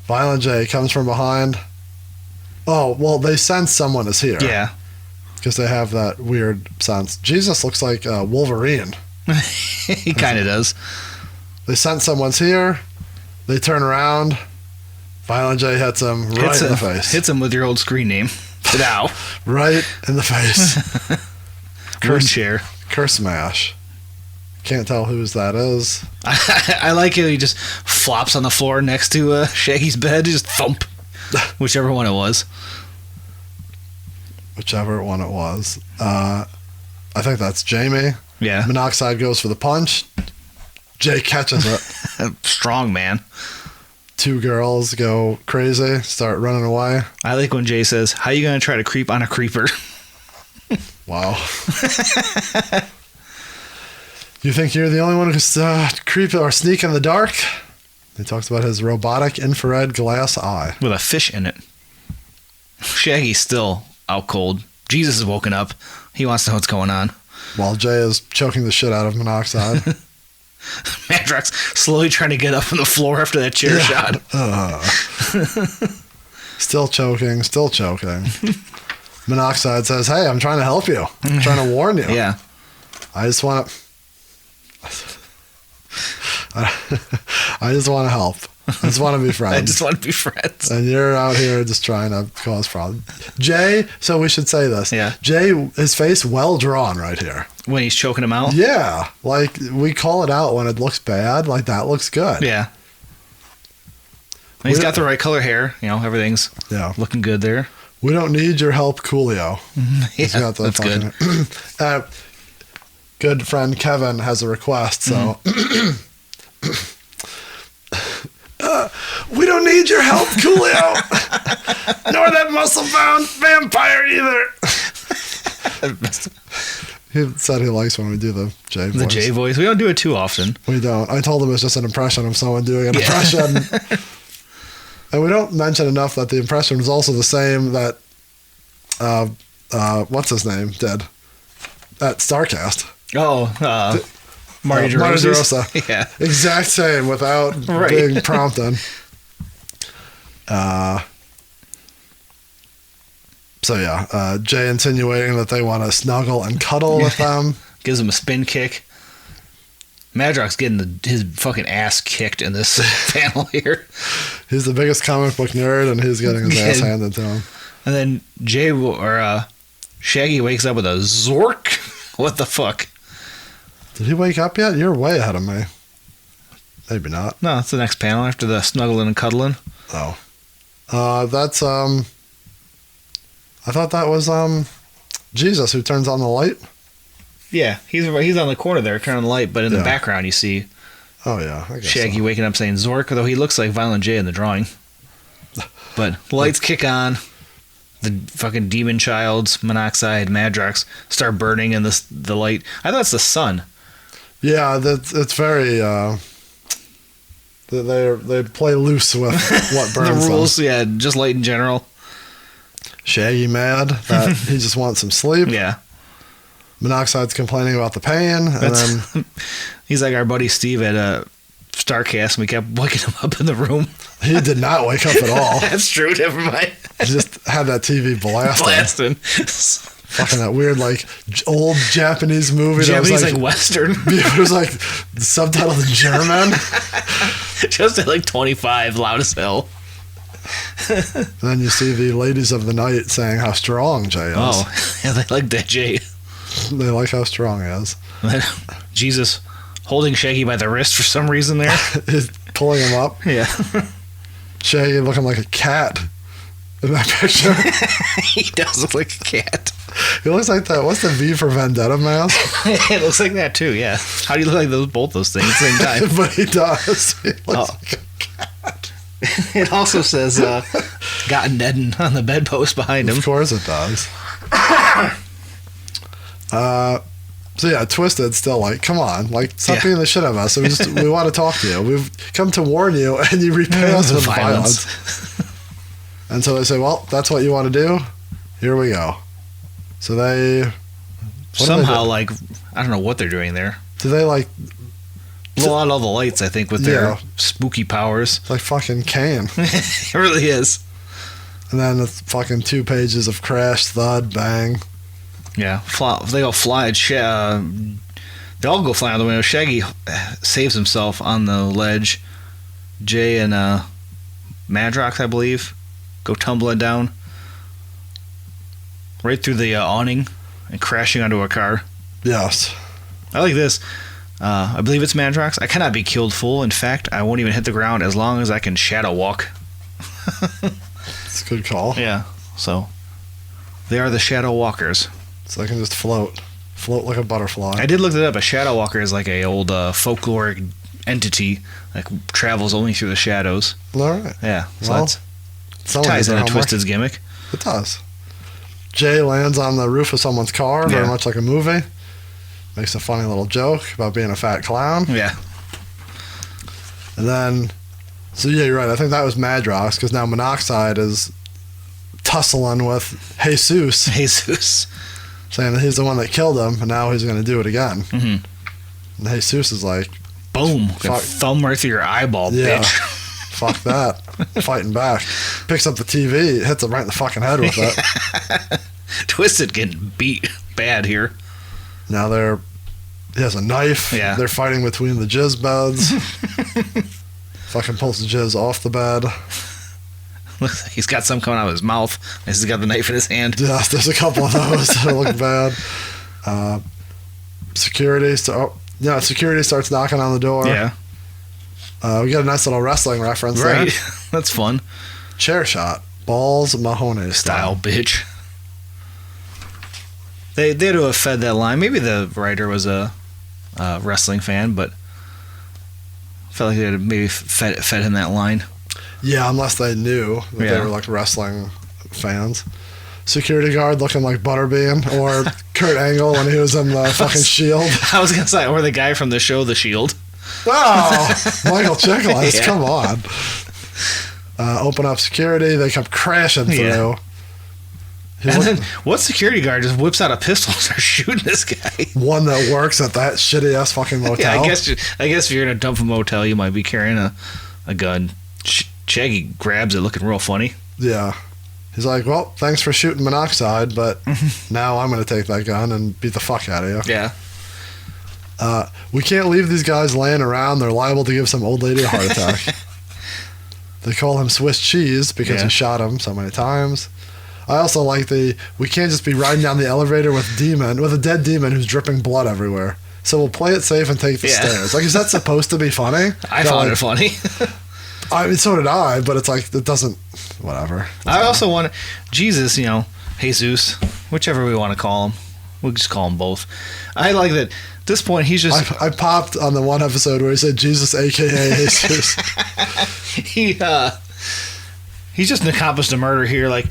Violent J comes from behind. Oh, well, they sense someone is here. Yeah. Because they have that weird sense. Jesus looks like Wolverine. He kind of does. They sense someone's here. They turn around. Violent J hits him right in the face. Hits him with your old screen name. Now. Right in the face. Curse share. Curse smash. Can't tell whose that is. I like it. He just flops on the floor next to Shaggy's bed. Just thump. Whichever one it was. Whichever one it was. I think that's Jamie. Yeah. Monoxide goes for the punch. Jay catches it. Strong man. 2 girls go crazy, start running away. I like when Jay says, "How you gonna try to creep on a creeper?" Wow. You think you're the only one who can creep or sneak in the dark? He talks about his robotic infrared glass eye. With a fish in it. Shaggy's still out cold. Jesus has woken up. He wants to know what's going on. While Jay is choking the shit out of Monoxide. Madrox slowly trying to get up from the floor after that chair shot. Still choking, still choking. Monoxide says, "Hey, I'm trying to help you. I'm trying to warn you. Yeah. I just want to help." I just want to be friends. I just want to be friends. And you're out here just trying to cause problems. Jay, so we should say this. Yeah. Jay, his face well drawn right here. When he's choking him out? Yeah. Like, we call it out when it looks bad. Like, that looks good. Yeah. And he's got the right color hair. You know, everything's looking good there. We don't need your help, Coolio. Yeah, that's good. Good friend Kevin has a request, so... we don't need your help, Coolio. Nor that muscle-bound vampire either. He said he likes when we do the J voice. The J voice. We don't do it too often. We don't. I told him it's just an impression of someone doing an impression. And we don't mention enough that the impression was also the same that, what's his name did at StarCast. Oh, Marty DeRosa. Yeah. Exact same without being prompted. Jay insinuating that they want to snuggle and cuddle with them. Gives him a spin kick. Madrox's getting his fucking ass kicked in this panel here. He's the biggest comic book nerd, and he's getting his ass handed to him. And then Shaggy wakes up with a zork. What the fuck? Did he wake up yet? You're way ahead of me. Maybe not. No, it's the next panel after the snuggling and cuddling. Oh. That's, I thought that was, Jesus who turns on the light. Yeah, he's on the corner there turning on the light, but in the background you see I guess Shaggy waking up saying Zork, though he looks like Violent J in the drawing. But lights kick on. The fucking demon childs, Monoxide, Madrox start burning in the light. I thought it's the sun. Yeah, it's very. They play loose with what burns the rules. them. Yeah, just light in general. Shaggy mad that he just wants some sleep. Yeah. Monoxide's complaining about the pain, and then he's like our buddy Steve at StarCast, and we kept waking him up in the room. He did not wake up at all. That's true. Never mind. He just had that TV blasting. Fucking that weird, like, old Japanese movie. Japanese, that was like Western. It was like subtitled in German. Just at like 25, loud as hell. And then you see the ladies of the night saying how strong Jay is. Oh, yeah, they like that Jay. They like how strong he is. Jesus holding Shaggy by the wrist for some reason there. He's pulling him up. Yeah. Shaggy looking like a cat in that picture. He does look like a cat. He looks like that. What's the V for Vendetta mask? It looks like that too, yeah. How do you look like both those things at the same time? But he does. He looks like a cat. It also says got Nedden on the bedpost behind him. Of course it does. So yeah, Twisted still like, come on, like stop being the shit out of us. We want to talk to you. We've come to warn you, and you repay us with violence. And so they say, well, that's what you want to do. Here we go. So they somehow like I don't know what they're doing there. Do they like blow out all the lights? I think with their spooky powers. Like fucking Kane. It really is. And then it's fucking 2 pages of crash, thud, bang. Yeah, they all fly. They all go flying out the window. Shaggy saves himself on the ledge. Jay and Madrox, I believe, go tumbling down right through the awning and crashing onto a car. Yes. I like this. I believe it's Madrox. I cannot be killed full. In fact, I won't even hit the ground as long as I can shadow walk. It's a good call. Yeah. So they are the shadow walkers. So they can just float like a butterfly. I did look it up. A shadow walker is like a old folkloric entity that travels only through the shadows. All right. Yeah. So well, that ties into Twisted's gimmick. It does. Jay lands on the roof of someone's car, very much like a movie. Makes a funny little joke about being a fat clown. Yeah. And then, so yeah, you're right. I think that was Madrox, because now Monoxide is tussling with Jesus. Saying that he's the one that killed him, and now he's going to do it again. Mm-hmm. And Jesus is like, boom, thumb right through your eyeball, bitch. Fuck that. Fighting back. Picks up the TV, hits him right in the fucking head with it. Twisted getting beat bad here. Now he has a knife. Yeah. They're fighting between the jizz beds. Fucking pulls the jizz off the bed. Looks like he's got some coming out of his mouth. He's got the knife in his hand. Yeah, there's a couple of those that look bad. Security starts knocking on the door. Yeah. We got a nice little wrestling reference Right. there. That's fun. Chair shot. Balls Mahoney Style, bitch. They had to have fed that line. Maybe the writer was a wrestling fan, but I felt like they had maybe fed him that line. Yeah, unless they knew that they were like wrestling fans. Security guard looking like Butterbean, or Kurt Angle when he was in the fucking Shield. I was gonna say, or the guy from the show The Shield. Oh, Michael Chiklis, Yeah. come on. Open up security, they come crashing through. Yeah. And then what security guard just whips out a pistol and starts shooting this guy? One that works at that shitty ass fucking motel. Yeah, I guess if you're in a dump motel, you might be carrying a gun. Shaggy grabs it, looking real funny. Yeah. He's like, well, thanks for shooting monoxide, but now I'm going to take that gun and beat the fuck out of you. Yeah. We can't leave these guys laying around. They're liable to give some old lady a heart attack. They call him Swiss cheese because he shot him so many times. I also like we can't just be riding down the elevator with a dead demon who's dripping blood everywhere. So we'll play it safe and take the stairs. Like, is that supposed to be funny? I found it funny. I mean, so did I, but it's like, it doesn't, whatever. I also want Jesus, Jesus, whichever we want to call him. We'll just call them both. I like that at this point he's just... I popped on the one episode where he said Jesus, a.k.a. Jesus. He's just accomplished a murder here. Like,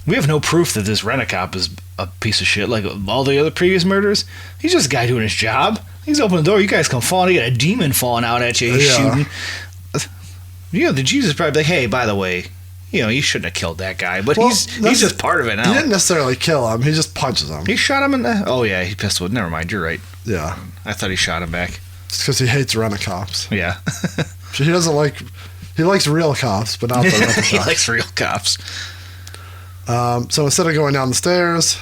we have no proof that this rent-a-cop is a piece of shit. Like all the other previous murders, he's just a guy doing his job. He's opening the door. You guys come falling. You got a demon falling out at you. He's shooting. The Jesus probably like, hey, by the way, you shouldn't have killed that guy. But he's just part of it now. He didn't necessarily kill him. He just punches him. He shot him in the... Oh, yeah, he pistoled. Never mind. You're right. Yeah. I thought he shot him back. It's because he hates rent-a-cops. Yeah. He doesn't like... He likes real cops, but not the rent-a-cops. He likes real cops. So instead of going down the stairs,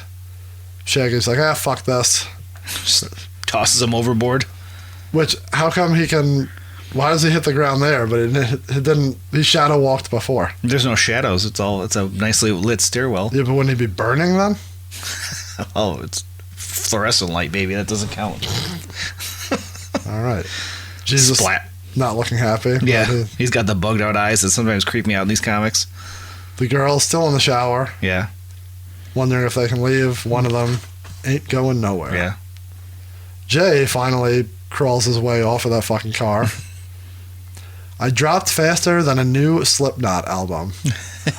Shaggy's like, fuck this. Just tosses him overboard. Which, how come he can... Why does he hit the ground there, but he didn't... He shadow walked before. There's no shadows. It's a nicely lit stairwell. Yeah, but wouldn't he be burning then? Oh, it's fluorescent light, baby. That doesn't count. All right. Jesus Splat. Not looking happy. Yeah, he's got the bugged out eyes that sometimes creep me out in these comics. The girl's still in the shower. Yeah. Wondering if they can leave. One of them ain't going nowhere. Yeah. Jay finally crawls his way off of that fucking car. I dropped faster than a new Slipknot album.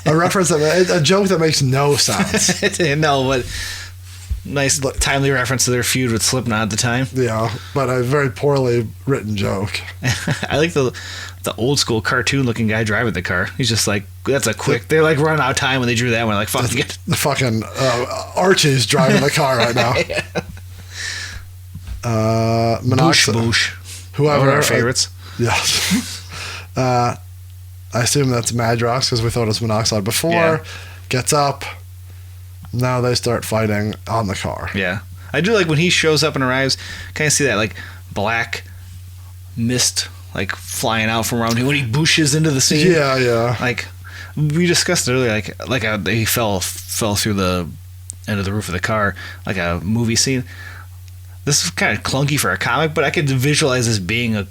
A reference, a joke that makes no sense. No, but nice, timely reference to their feud with Slipknot at the time. Yeah, but a very poorly written joke. I like the old school cartoon looking guy driving the car. He's just like, that's a quick. They're like running out of time when they drew that one. Like, fuck it. The fucking Archie's driving the car right now. Boosh. Whoever. One of our favorites. Yeah. I assume that's Madrox because we thought it was monoxide before. Yeah. Gets up. Now they start fighting on the car. Yeah. I do like when he shows up and arrives, kind of see that like black mist like flying out from around him when he booshes into the scene. Yeah, yeah. Like we discussed earlier, he fell through the end of the roof of the car, like a movie scene. This is kind of clunky for a comic, but I could visualize this being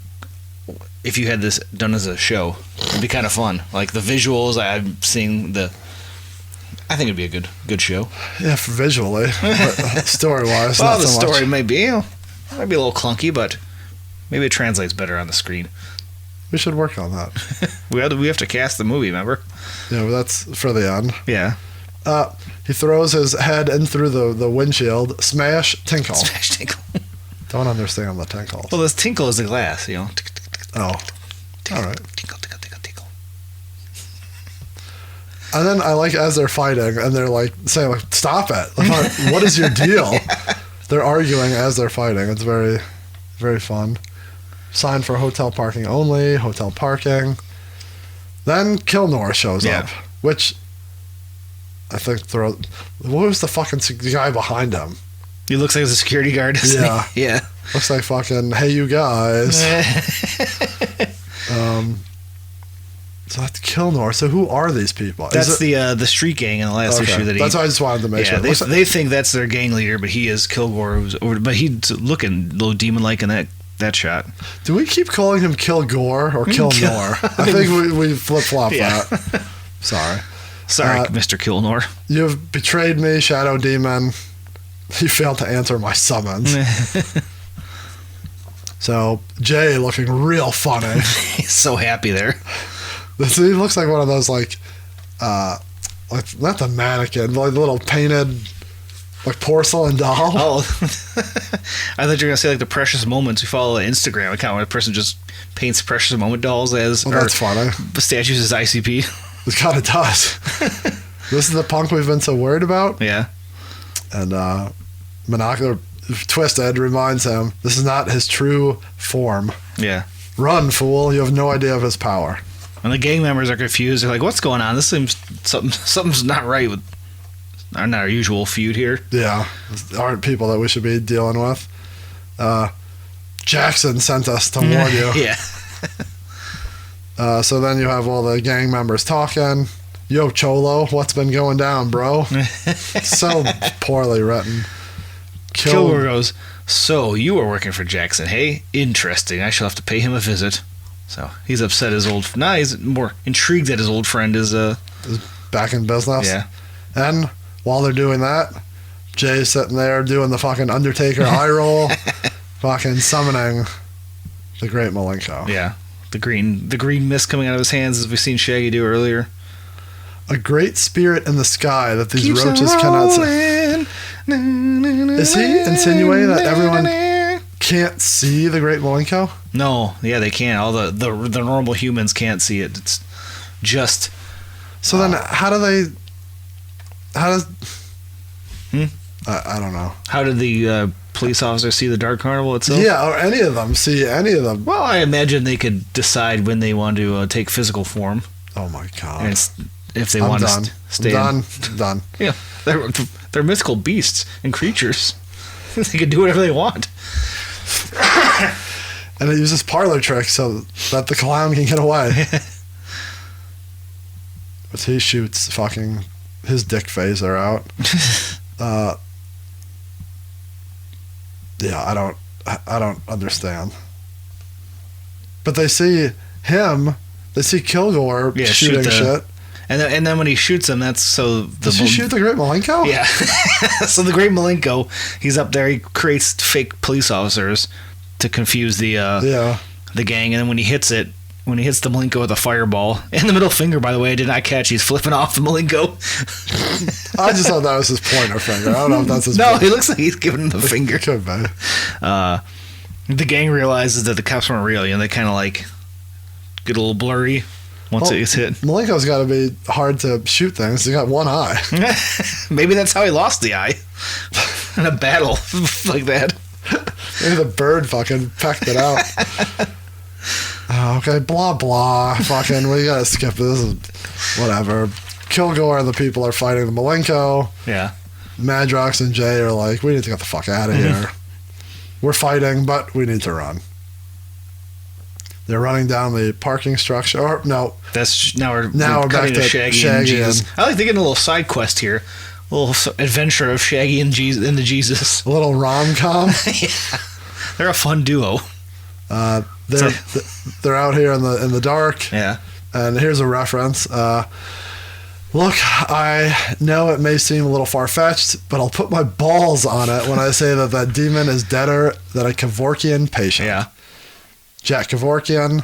if you had this done as a show, it'd be kind of fun. Like the visuals, I'm seeing I think it'd be a good show. Yeah, for visually, but story-wise, well, not the so story much. might be a little clunky, but maybe it translates better on the screen. We should work on that. We have to cast the movie, remember? Yeah, but that's for the end. Yeah. He throws his head in through the windshield. Smash, tinkle. Smash, tinkle. Don't understand the tinkles. Well, this tinkle is the glass, Oh, all right. Tinkle, tinkle, tinkle, tinkle. And then I like as they're fighting, and they're like saying, like, "Stop it! Like, what is your deal?" Yeah. They're arguing as they're fighting. It's very, very fun. Sign for hotel parking only. Hotel parking. Then Kilnor shows up, which I think what was the fucking guy behind him? He looks like a security guard. Yeah, yeah. Looks like fucking, hey, you guys. So that's Kilnor. So who are these people? That's the street gang in the last issue that he... That's why I just wanted to make sure. They think that's their gang leader, but he is Kilgore. But he's looking a little demon-like in that shot. Do we keep calling him Kilgore or Kilnor? I think we flip-flop that. Sorry, Mr. Kilnor. You've betrayed me, Shadow Demon. You failed to answer my summons. So, Jay looking real funny. He's so happy there. He looks like one of those, like not the mannequin, like the little painted, like porcelain doll. Oh, I thought you were going to say like the Precious Moments. We follow an Instagram account where a person just paints Precious Moment dolls as... Well, that's funny. Statues as ICP. It kind of does. This is the punk we've been so worried about. Yeah. And Monocular Twisted reminds him this is not his true form. Yeah. Run, fool. You have no idea of his power. And the gang members are confused. They're like, what's going on? This seems... Something's not right with our usual feud here. Yeah. These aren't people that we should be dealing with. Jackson sent us to warn you. Yeah. So then you have all the gang members talking. Yo, Cholo, what's been going down, bro? So poorly written. Kilgore goes, so you were working for Jackson, hey? Interesting. I shall have to pay him a visit. So he's upset he's more intrigued that his old friend is back in business. Yeah. And while they're doing that, Jay's sitting there doing the fucking Undertaker eye roll, fucking summoning the Great Malenko. Yeah. The green mist coming out of his hands, as we've seen Shaggy do earlier. A great spirit in the sky that these roaches cannot see. Is he insinuating that everyone can't see the Great Malenko? No, yeah, they can't. All the normal humans can't see it. It's just... So then how does... I don't know. How did the police officer see the Dark Carnival itself? Yeah, or any of them see any of them. Well, I imagine they could decide when they want to take physical form. Oh my God. And if they want to stay I'm done. Yeah, they're mythical beasts and creatures. They can do whatever they want. And it uses parlor tricks so that the clown can get away. But he shoots fucking his dick phaser out. Yeah, I don't understand. But they see him. They see Kilgore shooting shit. And then when he shoots him, that's so... Does he shoot the Great Malenko? Yeah. So the Great Malenko, he's up there, he creates fake police officers to confuse the gang, and then when he hits the Malenko with a fireball, and the middle finger, by the way, I did not catch, he's flipping off the Malenko. I just thought that was his pointer finger. I don't know if that's his No, he looks like he's giving him the finger. Could be. The gang realizes that the cops weren't real, they kind of like get a little blurry once it gets hit. Malenko's got to be hard to shoot things. He's got one eye. Maybe that's how he lost the eye. In a battle like that. Maybe the bird fucking pecked it out. Okay, blah, blah. Fucking, we gotta skip this. Whatever. Kilgore and the people are fighting the Malenko. Yeah. Madrox and Jay are like, we need to get the fuck out of here. We're fighting, but we need to run. They're running down the parking structure. Or, no. We're back to Shaggy and Jesus. I like to get a little side quest here. A little adventure of Shaggy and the Jesus. A little rom-com. Yeah. They're a fun duo. They're out here in the dark. Yeah. And here's a reference. Look, I know it may seem a little far-fetched, but I'll put my balls on it when I say that demon is deader than a Kevorkian patient. Yeah. Jack Kevorkian,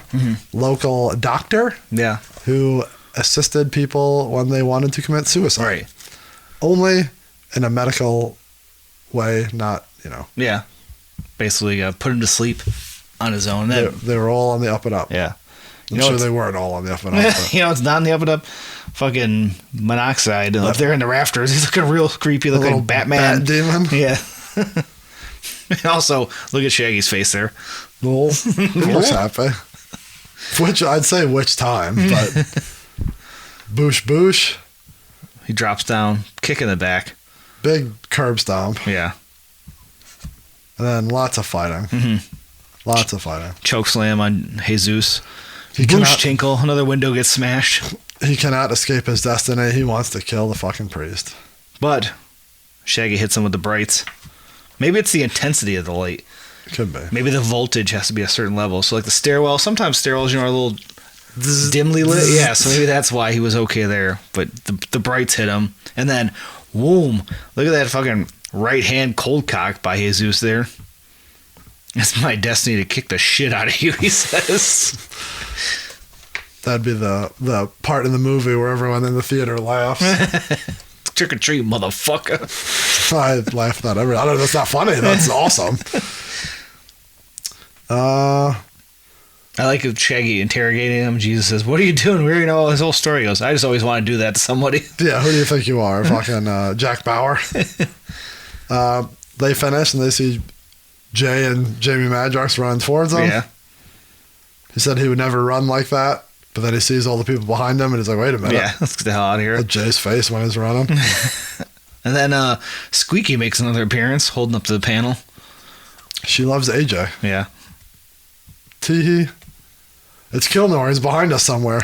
local doctor. Yeah. Who assisted people when they wanted to commit suicide. Right. Only in a medical way, not, Yeah. Basically, put him to sleep on his own. They were all on the up and up. Yeah. I'm sure they weren't all on the up and up. It's not on the up and up. Fucking Monoxide up there in the rafters. He's looking real creepy, looking like Batman. Bat demon. Yeah. Also, look at Shaggy's face there. Well, he looks happy. I'd say which time, but boosh boosh. He drops down, kick in the back. Big curb stomp. Yeah. And then lots of fighting. Lots of fighting. Choke slam on Jesus. Boosh tinkle, another window gets smashed. He cannot escape his destiny. He wants to kill the fucking priest. But Shaggy hits him with the brights. Maybe it's the intensity of the light. Could be. Maybe the voltage has to be a certain level. So like the stairwell, sometimes stairwells, are a little dimly lit. Yeah, so maybe that's why he was okay there. But the brights hit him. And then, whoom, look at that fucking right hand cold cock by Jesus there. It's my destiny to kick the shit out of you, he says. That'd be the part in the movie where everyone in the theater laughs. Trick or treat, motherfucker. I laugh at that I don't know, that's not funny. That's awesome. I like Shaggy interrogating him. Jesus says, "What are you doing?" We already know his whole story. He goes, "I just always want to do that to somebody." Yeah, who do you think you are? Fucking Jack Bauer? They finish and they see Jay and Jamie Madrox running towards them. Yeah. He said he would never run like that, but then he sees all the people behind him and he's like, wait a minute. Yeah, let's get the hell out of here. Look at Jay's face when he's running. And then Squeaky makes another appearance, holding up to the panel. She loves AJ. Yeah. Teehee. It's Kilnor. He's behind us somewhere.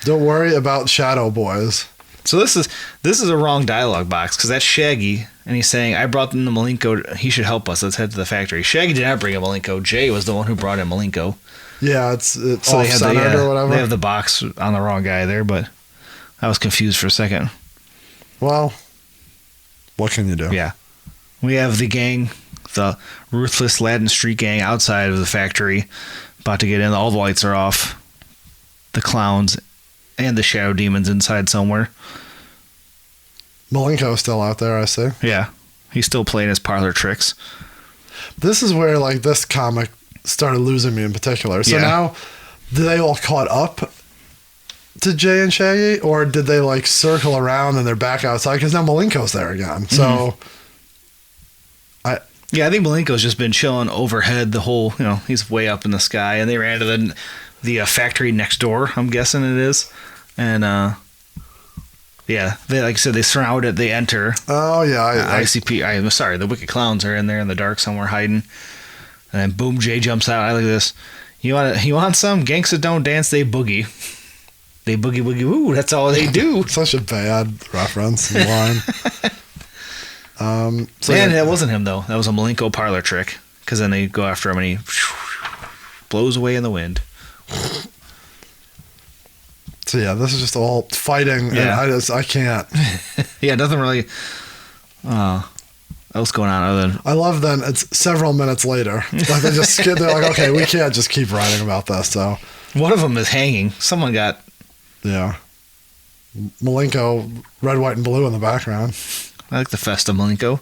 Don't worry about Shadow Boys. So this is a wrong dialogue box, because that's Shaggy, and he's saying, I brought in the Malenko, he should help us, let's head to the factory. Shaggy did not bring in Malenko. Jay was the one who brought in Malenko. Yeah, it's So off-centered or whatever. They have the box on the wrong guy there, but I was confused for a second. Well, what can you do? Yeah. We have the gang, the ruthless Latin Street gang outside of the factory, about to get in. All the lights are off. The clowns and the shadow demons inside somewhere. Malenko's still out there, I see. Yeah. He's still playing his parlor tricks. This is where, like, this comic started losing me in particular. So now, do they all caught up to Jay and Shaggy? Or did they, like, circle around and they're back outside? Because now Malenko's there again. So, Yeah, I think Malenko's just been chilling overhead the whole, he's way up in the sky. And they ran to the factory next door, I'm guessing it is. And, yeah, they, like I said, they surround it, they enter. Oh, yeah. ICP, I'm sorry, the Wicked Clowns are in there in the dark somewhere hiding. And then boom, Jay jumps out. I look at this. You want some? Gangsta don't dance, they boogie. They boogie woogie woo. That's all they do. Such a bad reference line. That wasn't him though. That was a Malenko parlor trick. Because then they go after him and he blows away in the wind. So yeah, this is just all fighting. Yeah. And I can't. Yeah, nothing really else going on other than. I love then it's several minutes later. Like they're like, okay, we can't just keep writing about this. So one of them is hanging. Someone got. Yeah. Malenko, red, white, and blue in the background. I like the Festa Malenko.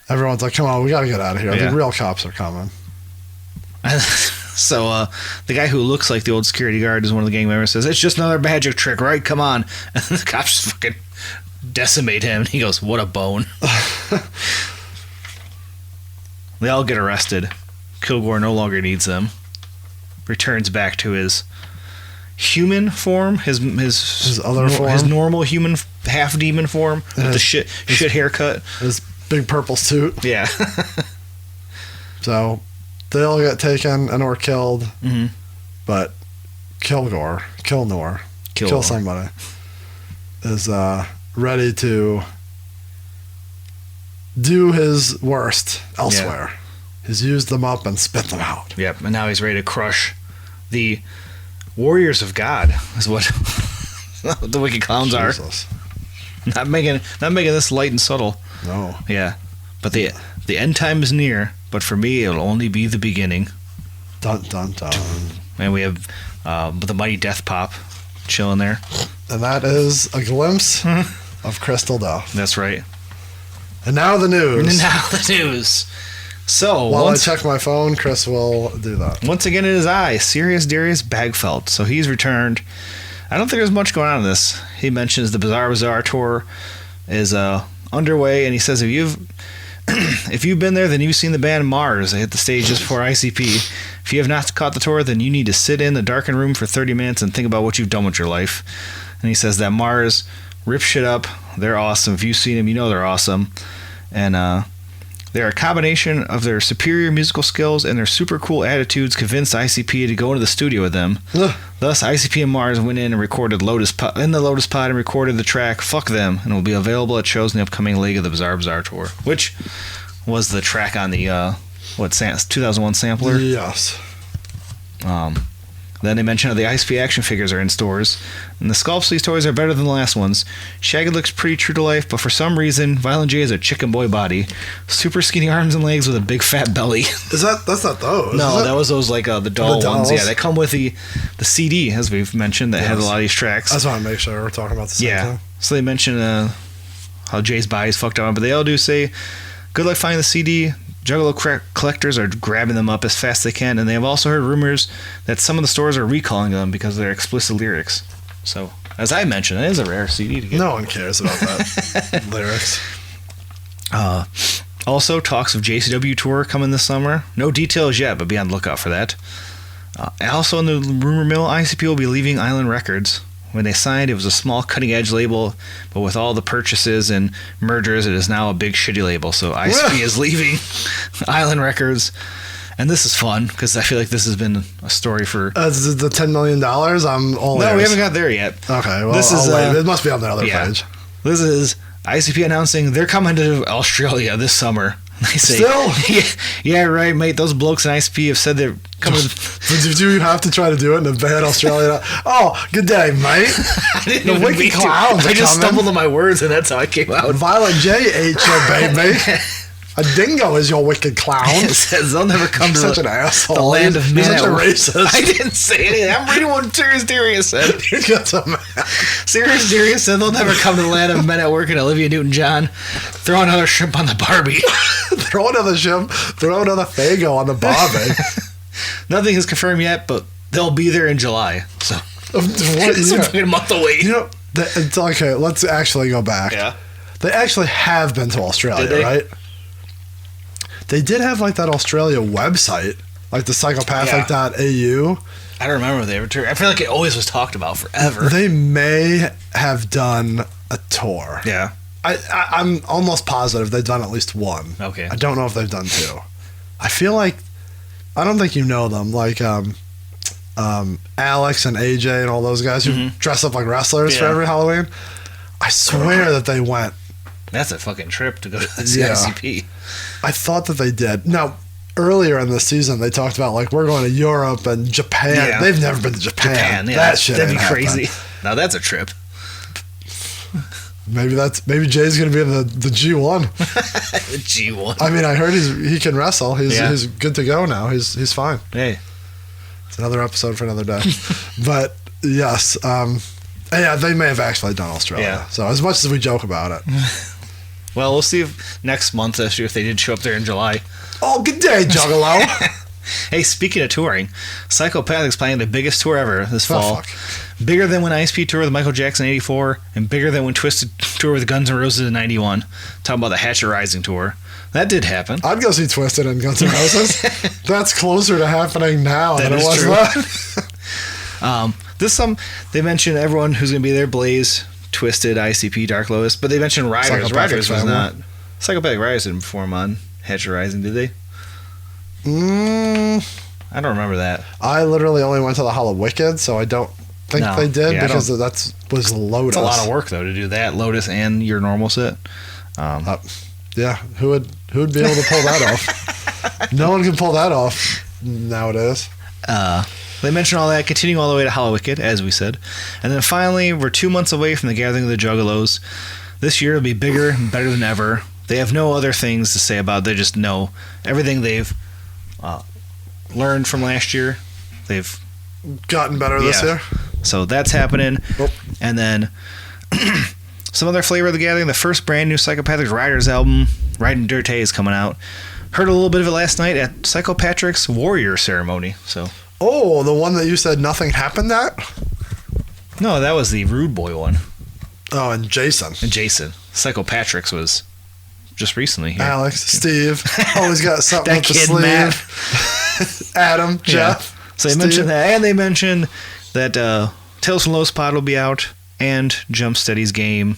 Everyone's like, come on, we got to get out of here. Yeah. The real cops are coming. So the guy who looks like the old security guard is one of the gang members, says, it's just another magic trick, right? Come on. And the cops just fucking decimate him. And he goes, what a bone. They all get arrested. Kilgore no longer needs them. Returns back to his human form, his other form, his normal human half demon form with the shit haircut, his big purple suit. Yeah. So they all get taken and or killed, mm-hmm. but Kilnor, kill somebody, is ready to do his worst elsewhere. Yeah. He's used them up and spit them out. Yep, and now he's ready to crush the Warriors of God, is what the Wicked Clowns Jesus. are. Not making this light and subtle. No. Yeah, but the end time is near. But for me, it'll only be the beginning. Dun dun dun. And we have the Mighty Death Pop chilling there. And that is a glimpse of Crystal Duff. That's right. And now the news. So while I check my phone, Chris will do that. Once again, it is Sirius Darius Bagfelt. So he's returned. I don't think there's much going on in this. He mentions the Bizarre Bazaar tour is underway, and he says if you've been there, then you've seen the band Mars. They hit the stage just before ICP. If you have not caught the tour, then you need to sit in the darkened room for 30 minutes and think about what you've done with your life. And he says that Mars rips shit up. They're awesome. If you've seen them, you know they're awesome. And They're a combination of their superior musical skills and their super cool attitudes convinced ICP to go into the studio with them. Ugh. Thus, ICP and Mars went in and recorded the Lotus Pod and recorded the track "Fuck Them," and will be available at shows in the upcoming League of the Bizarre Bizarre tour, which was the track on the 2001 sampler. Yes. Then they mentioned how the ICP action figures are in stores, and the sculpts of these toys are better than the last ones. Shaggy looks pretty true to life, but for some reason, Violent J has a chicken boy body, super skinny arms and legs with a big fat belly. That's not those? No, that was those like the doll ones. dolls? Yeah, they come with the CD, as we've mentioned, that has a lot of these tracks. I just want to make sure we're talking about the same thing. So they mention how Jay's body's fucked up, but they all do say, good luck finding the CD. Juggalo collectors are grabbing them up as fast as they can, and they have also heard rumors that some of the stores are recalling them because of their explicit lyrics. So, as I mentioned, it is a rare CD to get. No one cares about that lyrics. Also, talks of JCW tour coming this summer. No details yet, but be on the lookout for that. Also in the rumor mill, ICP will be leaving Island Records. When they signed, it was a small cutting-edge label, but with all the purchases and mergers, it is now a big shitty label. So ICP is leaving Island Records, and this is fun because I feel like this has been a story for. Is it the $10 million? I'm all No, ears. we haven't got there yet. Okay, well, this is it must be on the other page. This is ICP announcing they're coming to Australia this summer. They say, Still? yeah, right, mate. Those blokes in ICP have said they're coming. Do you have to try to do it in a bad Australian? Oh, good day, mate. I didn't The even wicked mean to. clowns are I just coming. stumbled on my words, and that's how I came out. Violent J ate your baby. A dingo is your wicked clown. It says they'll never come to You're such an asshole. the land of You're men. such a racist. I didn't say anything. I'm reading what Serious Darius said. You got some. Serious Darius said they'll never come to the land of men at work, and Olivia Newton-John throw another shrimp on the Barbie. Throw another shrimp. Throw another Fago on the Barbie. Nothing is confirmed yet, but they'll be there in July. So it's a fucking month away. You know, it's okay. Let's actually go back. Yeah. They actually have been to Australia, Did they? right? They did have like that Australia website, like the psychopathic.au. I don't remember if they ever toured. I feel like it always was talked about forever. They may have done a tour. Yeah. I'm almost positive they've done at least one. Okay. I don't know if they've done two. I feel like I don't think you know them, like Alex and AJ and all those guys who dress up like wrestlers for every Halloween. I swear that they went. That's a fucking trip to go to the ICP. I thought that they did. Now, earlier in the season, they talked about like we're going to Europe and Japan. Yeah. They've never been to Japan. Yeah, That shit that'd be ain't crazy. happened. Now that's a trip. Maybe Jay's gonna be in the G1. The G1. I mean, I heard he can wrestle. He's good to go now. He's fine. Hey. It's another episode for another day. But yes, yeah, they may have actually done Australia. Yeah. So as much as we joke about it. Well, we'll see if next month if they did show up there in July. Oh, good day, Juggalo. Hey, speaking of touring, Psychopathic's planning the biggest tour ever this fall. fuck. Bigger than when ISP toured with Michael Jackson in 84, and bigger than when Twisted toured with Guns N' Roses in 91. Talking about the Hatchet Rising tour. That did happen. I'd go see Twisted and Guns N' Roses. That's closer to happening now That than it is was true. then. They mentioned everyone who's going to be there: Blaze, Twisted, ICP, Dark Lotus, but they mentioned Riders. Psychopathic Riders was family. not. Psychopathic Riders didn't perform on Hatchet Rising, did they? I don't remember that. I literally only went to the Hall of Wicked, so I don't think No. they did Yeah, I because that was Lotus. It's a lot of work though to do that, Lotus and your normal set. Yeah, who would be able to pull that off? No one can pull that off nowadays. They mentioned all that, continuing all the way to Hollow Wicked, as we said. And then finally, we're 2 months away from the Gathering of the Juggalos. This year will be bigger and better than ever. They have no other things to say about it. They just know everything they've learned from last year. They've Gotten better this year. So that's happening. Oh. And then some other flavor of the Gathering. The first brand new Psychopathic Riders album, Riding Dirte, is coming out. Heard a little bit of it last night at Psychopatric's Warrior ceremony. So Oh, the one that you said nothing happened at? no, that was the Rude Boy one. Oh, and Jason. And Jason. Psychopatric's was just recently here. Alex, Steve, always got something That up the kid, sleeve. Matt. Adam, Jeff. So they Steve. mentioned that, and they mentioned that Tales from Low Spot will be out, and Jump Steady's game,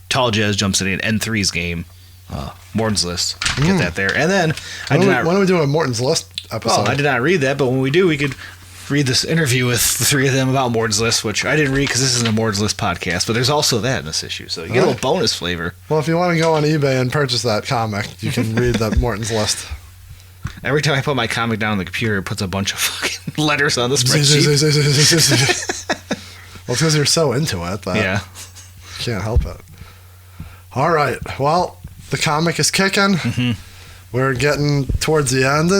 Tall Jazz Jump Steady, and N3's game Morton's List. Get that there. And then When are we doing a Morton's List episode? Well, I did not read that, but when we do, we could read this interview with the three of them about Morton's List, which I didn't read because this isn't a Morton's List podcast, but there's also that in this issue, so you get a little bonus flavor. Well, if you want to go on eBay and purchase that comic, you can read that Morton's List. Every time I put my comic down on the computer, it puts a bunch of fucking letters on the spreadsheet. Well, because you're so into it that you can't help it. All right. Well, the comic is kicking. Mm-hmm. We're getting towards the end.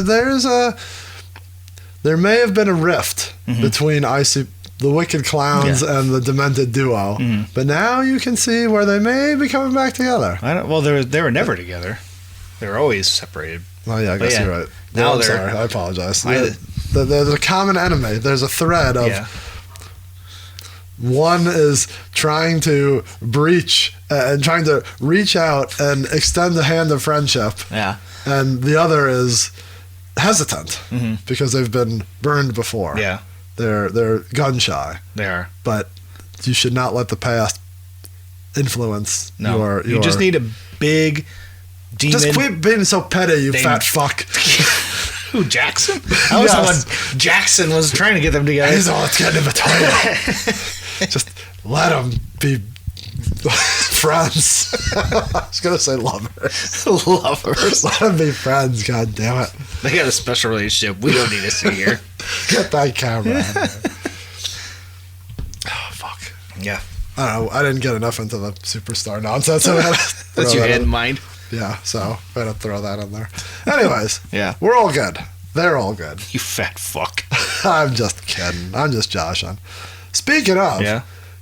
There may have been a rift between the Wicked Clowns and the Demented Duo, but now you can see where they may be coming back together. They were never together. They were always separated. Oh yeah, I guess you're right. Now I'm sorry. I apologize. There's a common enemy. There's a thread of one is trying to breach and trying to reach out and extend the hand of friendship. Yeah. And the other is hesitant because they've been burned before. Yeah. They're gun shy. They are. But you should not let the past influence your You just need a big demon. Just quit being so petty, you fat fuck. Who, Jackson? I was the one Jackson was trying to get them together. He's all it's getting between. Just let them be friends. I was going to say lovers. Lovers. Let them be friends, god damn it. They got a special relationship we don't need to see here. Get that camera out of there. Oh, fuck. Yeah. I don't know. I didn't get enough into the superstar nonsense. That's you had in mind. Yeah, so I had to throw that in there. Anyways, we're all good. They're all good. You fat fuck. I'm just kidding. I'm just joshing. Speaking of,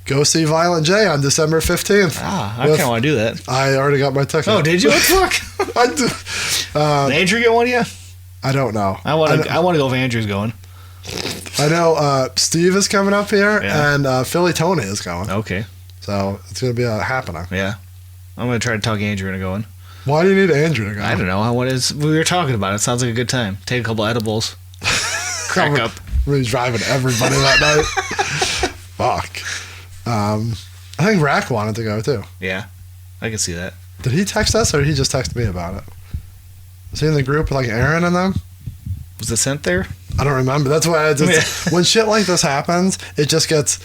go see Violent J on December 15th. I kind of want to do that. I already got my ticket. Oh, did you? What the fuck? I do. Did Andrew get one yet? I don't know. I want to go if Andrew's going. I know Steve is coming up here, and Philly Tony is going. Okay. So it's going to be a happening. Yeah. I'm going to try to talk Andrew into going. Why do you need Andrew to go? I don't know. We were talking about it. It sounds like a good time. Take a couple edibles. Crack up. Really driving everybody that night. Fuck. I think Rack wanted to go too. Yeah. I can see that. Did he text us or did he just text me about it? Was he in the group with like Aaron and them? Was it sent there? I don't remember. That's why when shit like this happens, it just gets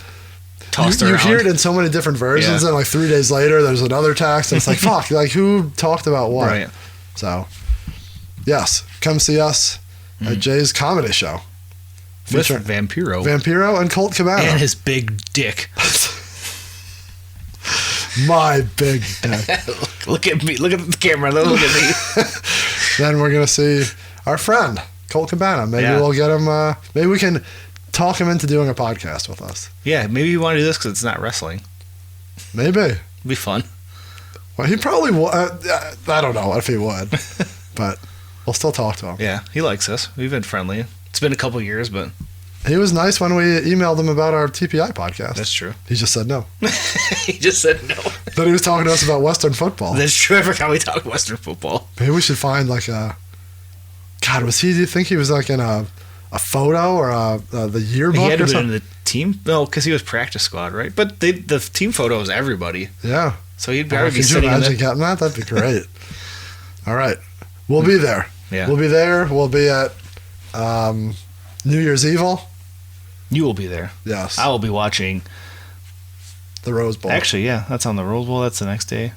tossed around. You hear it in so many different versions, and like 3 days later, there's another text, and it's like, fuck, like who talked about what? Right. So, yes, come see us at Jay's comedy show. With Vampiro and Colt Cabana. And his big dick. My big dick. Look at me. Look at the camera. Look at me. Then we're going to see our friend, Colt Cabana. Maybe we'll get him, maybe we can talk him into doing a podcast with us. Yeah, maybe you want to do this because it's not wrestling. Maybe. It'd be fun. Well, he probably would. I don't know if he would, but we'll still talk to him. Yeah, he likes us. We've been friendly. It's been a couple years, but... He was nice when we emailed him about our TPI podcast. That's true. He just said no. He just said no. Then he was talking to us about Western football. That's true. I forgot we talked Western football. Maybe we should find like a... God, do you think he was like in a photo or the yearbook? He had to be in the team? No, because he was practice squad, right? But the team photo is everybody. Yeah. So he'd probably be sitting in there. Could you imagine getting that? That'd be great. All right. We'll be there. Yeah. We'll be there. We'll be at New Year's Evil. You will be there. Yes. I will be watching the Rose Bowl. Actually, yeah, that's on the Rose Bowl. That's the next day.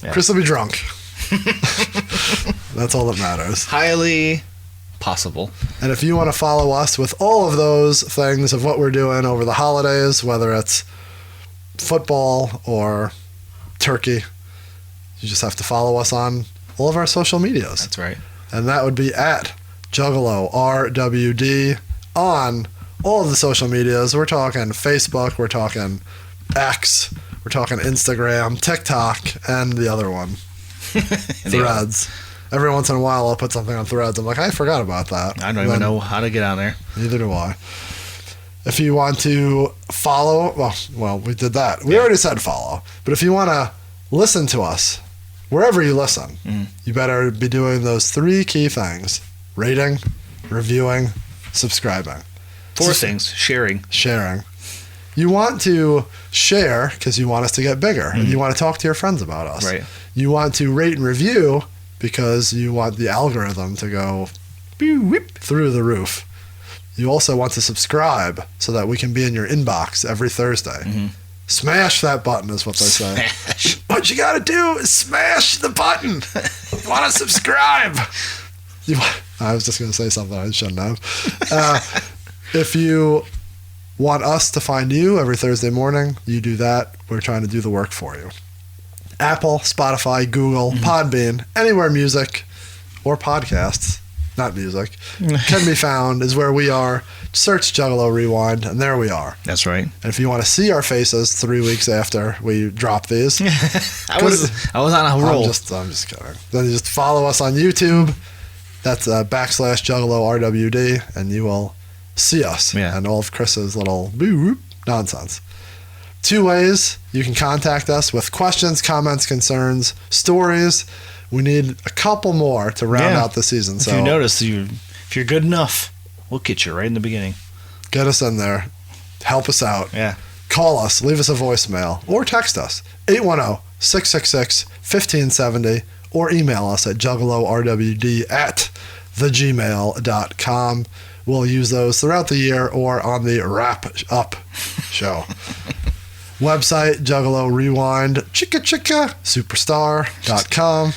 Yeah. Chris will be drunk. That's all that matters. Highly possible. And if you want to follow us with all of those things of what we're doing over the holidays, whether it's football or turkey, you just have to follow us on all of our social medias. That's right. And that would be at Juggalo RWD on all of the social medias. We're talking Facebook, we're talking X, we're talking Instagram, TikTok, and the other one, Threads. Every once in a while I'll put something on Threads. I'm like, I forgot about that. I don't even know how to get on there. Neither do I. If you want to follow, well, we did that. We already said follow. But if you want to listen to us, wherever you listen, you better be doing those 3 key things: rating, reviewing, subscribing. 4 things. Sharing. You want to share because you want us to get bigger, and you want to talk to your friends about us. Right. You want to rate and review because you want the algorithm to go through the roof. You also want to subscribe so that we can be in your inbox every Thursday. Smash that button is what they say. Smash. What you got to do is smash the button. You want to subscribe. I was just going to say something I shouldn't have. If you want us to find you every Thursday morning, you do that. We're trying to do the work for you. Apple, Spotify, Google, Podbean, anywhere music or podcasts, not music, can be found is where we are. Search Juggalo Rewind, and there we are. That's right. And if you want to see our faces 3 weeks after we drop these, I was on a roll. I'm just kidding. Then you just follow us on YouTube. That's /Juggalo RWD, and you will see us and all of Chris's little nonsense. 2 ways you can contact us with questions, comments, concerns, stories. We need a couple more to round out the season. If you notice, if you're good enough, we'll get you right in the beginning. Get us in there. Help us out. Yeah. Call us. Leave us a voicemail. Or text us. 810-666-1570. Or email us at juggalorwd@thegmail.com. We'll use those throughout the year or on the Wrap Up show. Website, Juggalo Rewind, superstar.com.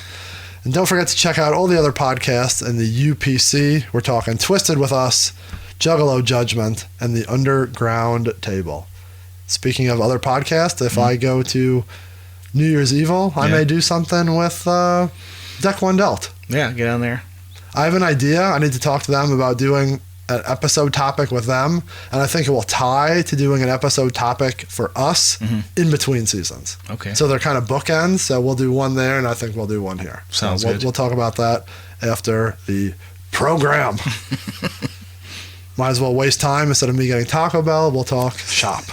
And don't forget to check out all the other podcasts in the UPC. We're talking Twisted with Us, Juggalo Judgment, and the Underground Table. Speaking of other podcasts, if I go to New Year's Evil, I may do something with Deck One Dealt. Yeah, get on there. I have an idea. I need to talk to them about doing an episode topic with them, and I think it will tie to doing an episode topic for us in between seasons. Okay. So they're kind of bookends, so we'll do one there, and I think we'll do one here. Sounds good. good. We'll talk about that after the program. Might as well waste time. Instead of me getting Taco Bell, we'll talk shop.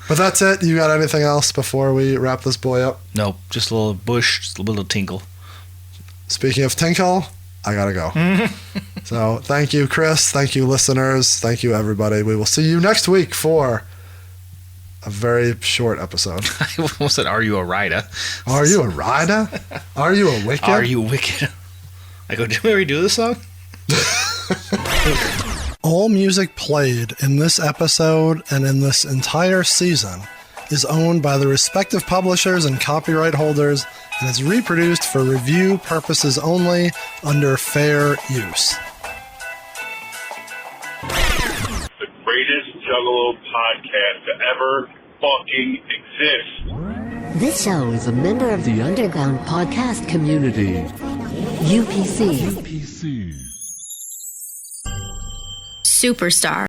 But that's it. You got anything else before we wrap this boy up? Nope, just a little bush, just a little tinkle. Speaking of tinkle, I gotta go. So thank you, Chris. Thank you, listeners. Thank you, everybody. We will see you next week for a very short episode. I almost said, "Are you a rider?" Are you a rider? Are you a wicked? Are you wicked? I go, did we already do this song? All music played in this episode and in this entire season is owned by the respective publishers and copyright holders and is reproduced for review purposes only under fair use. The greatest Juggalo podcast to ever fucking exist. This show is a member of the Underground Podcast Community. UPC. Superstar.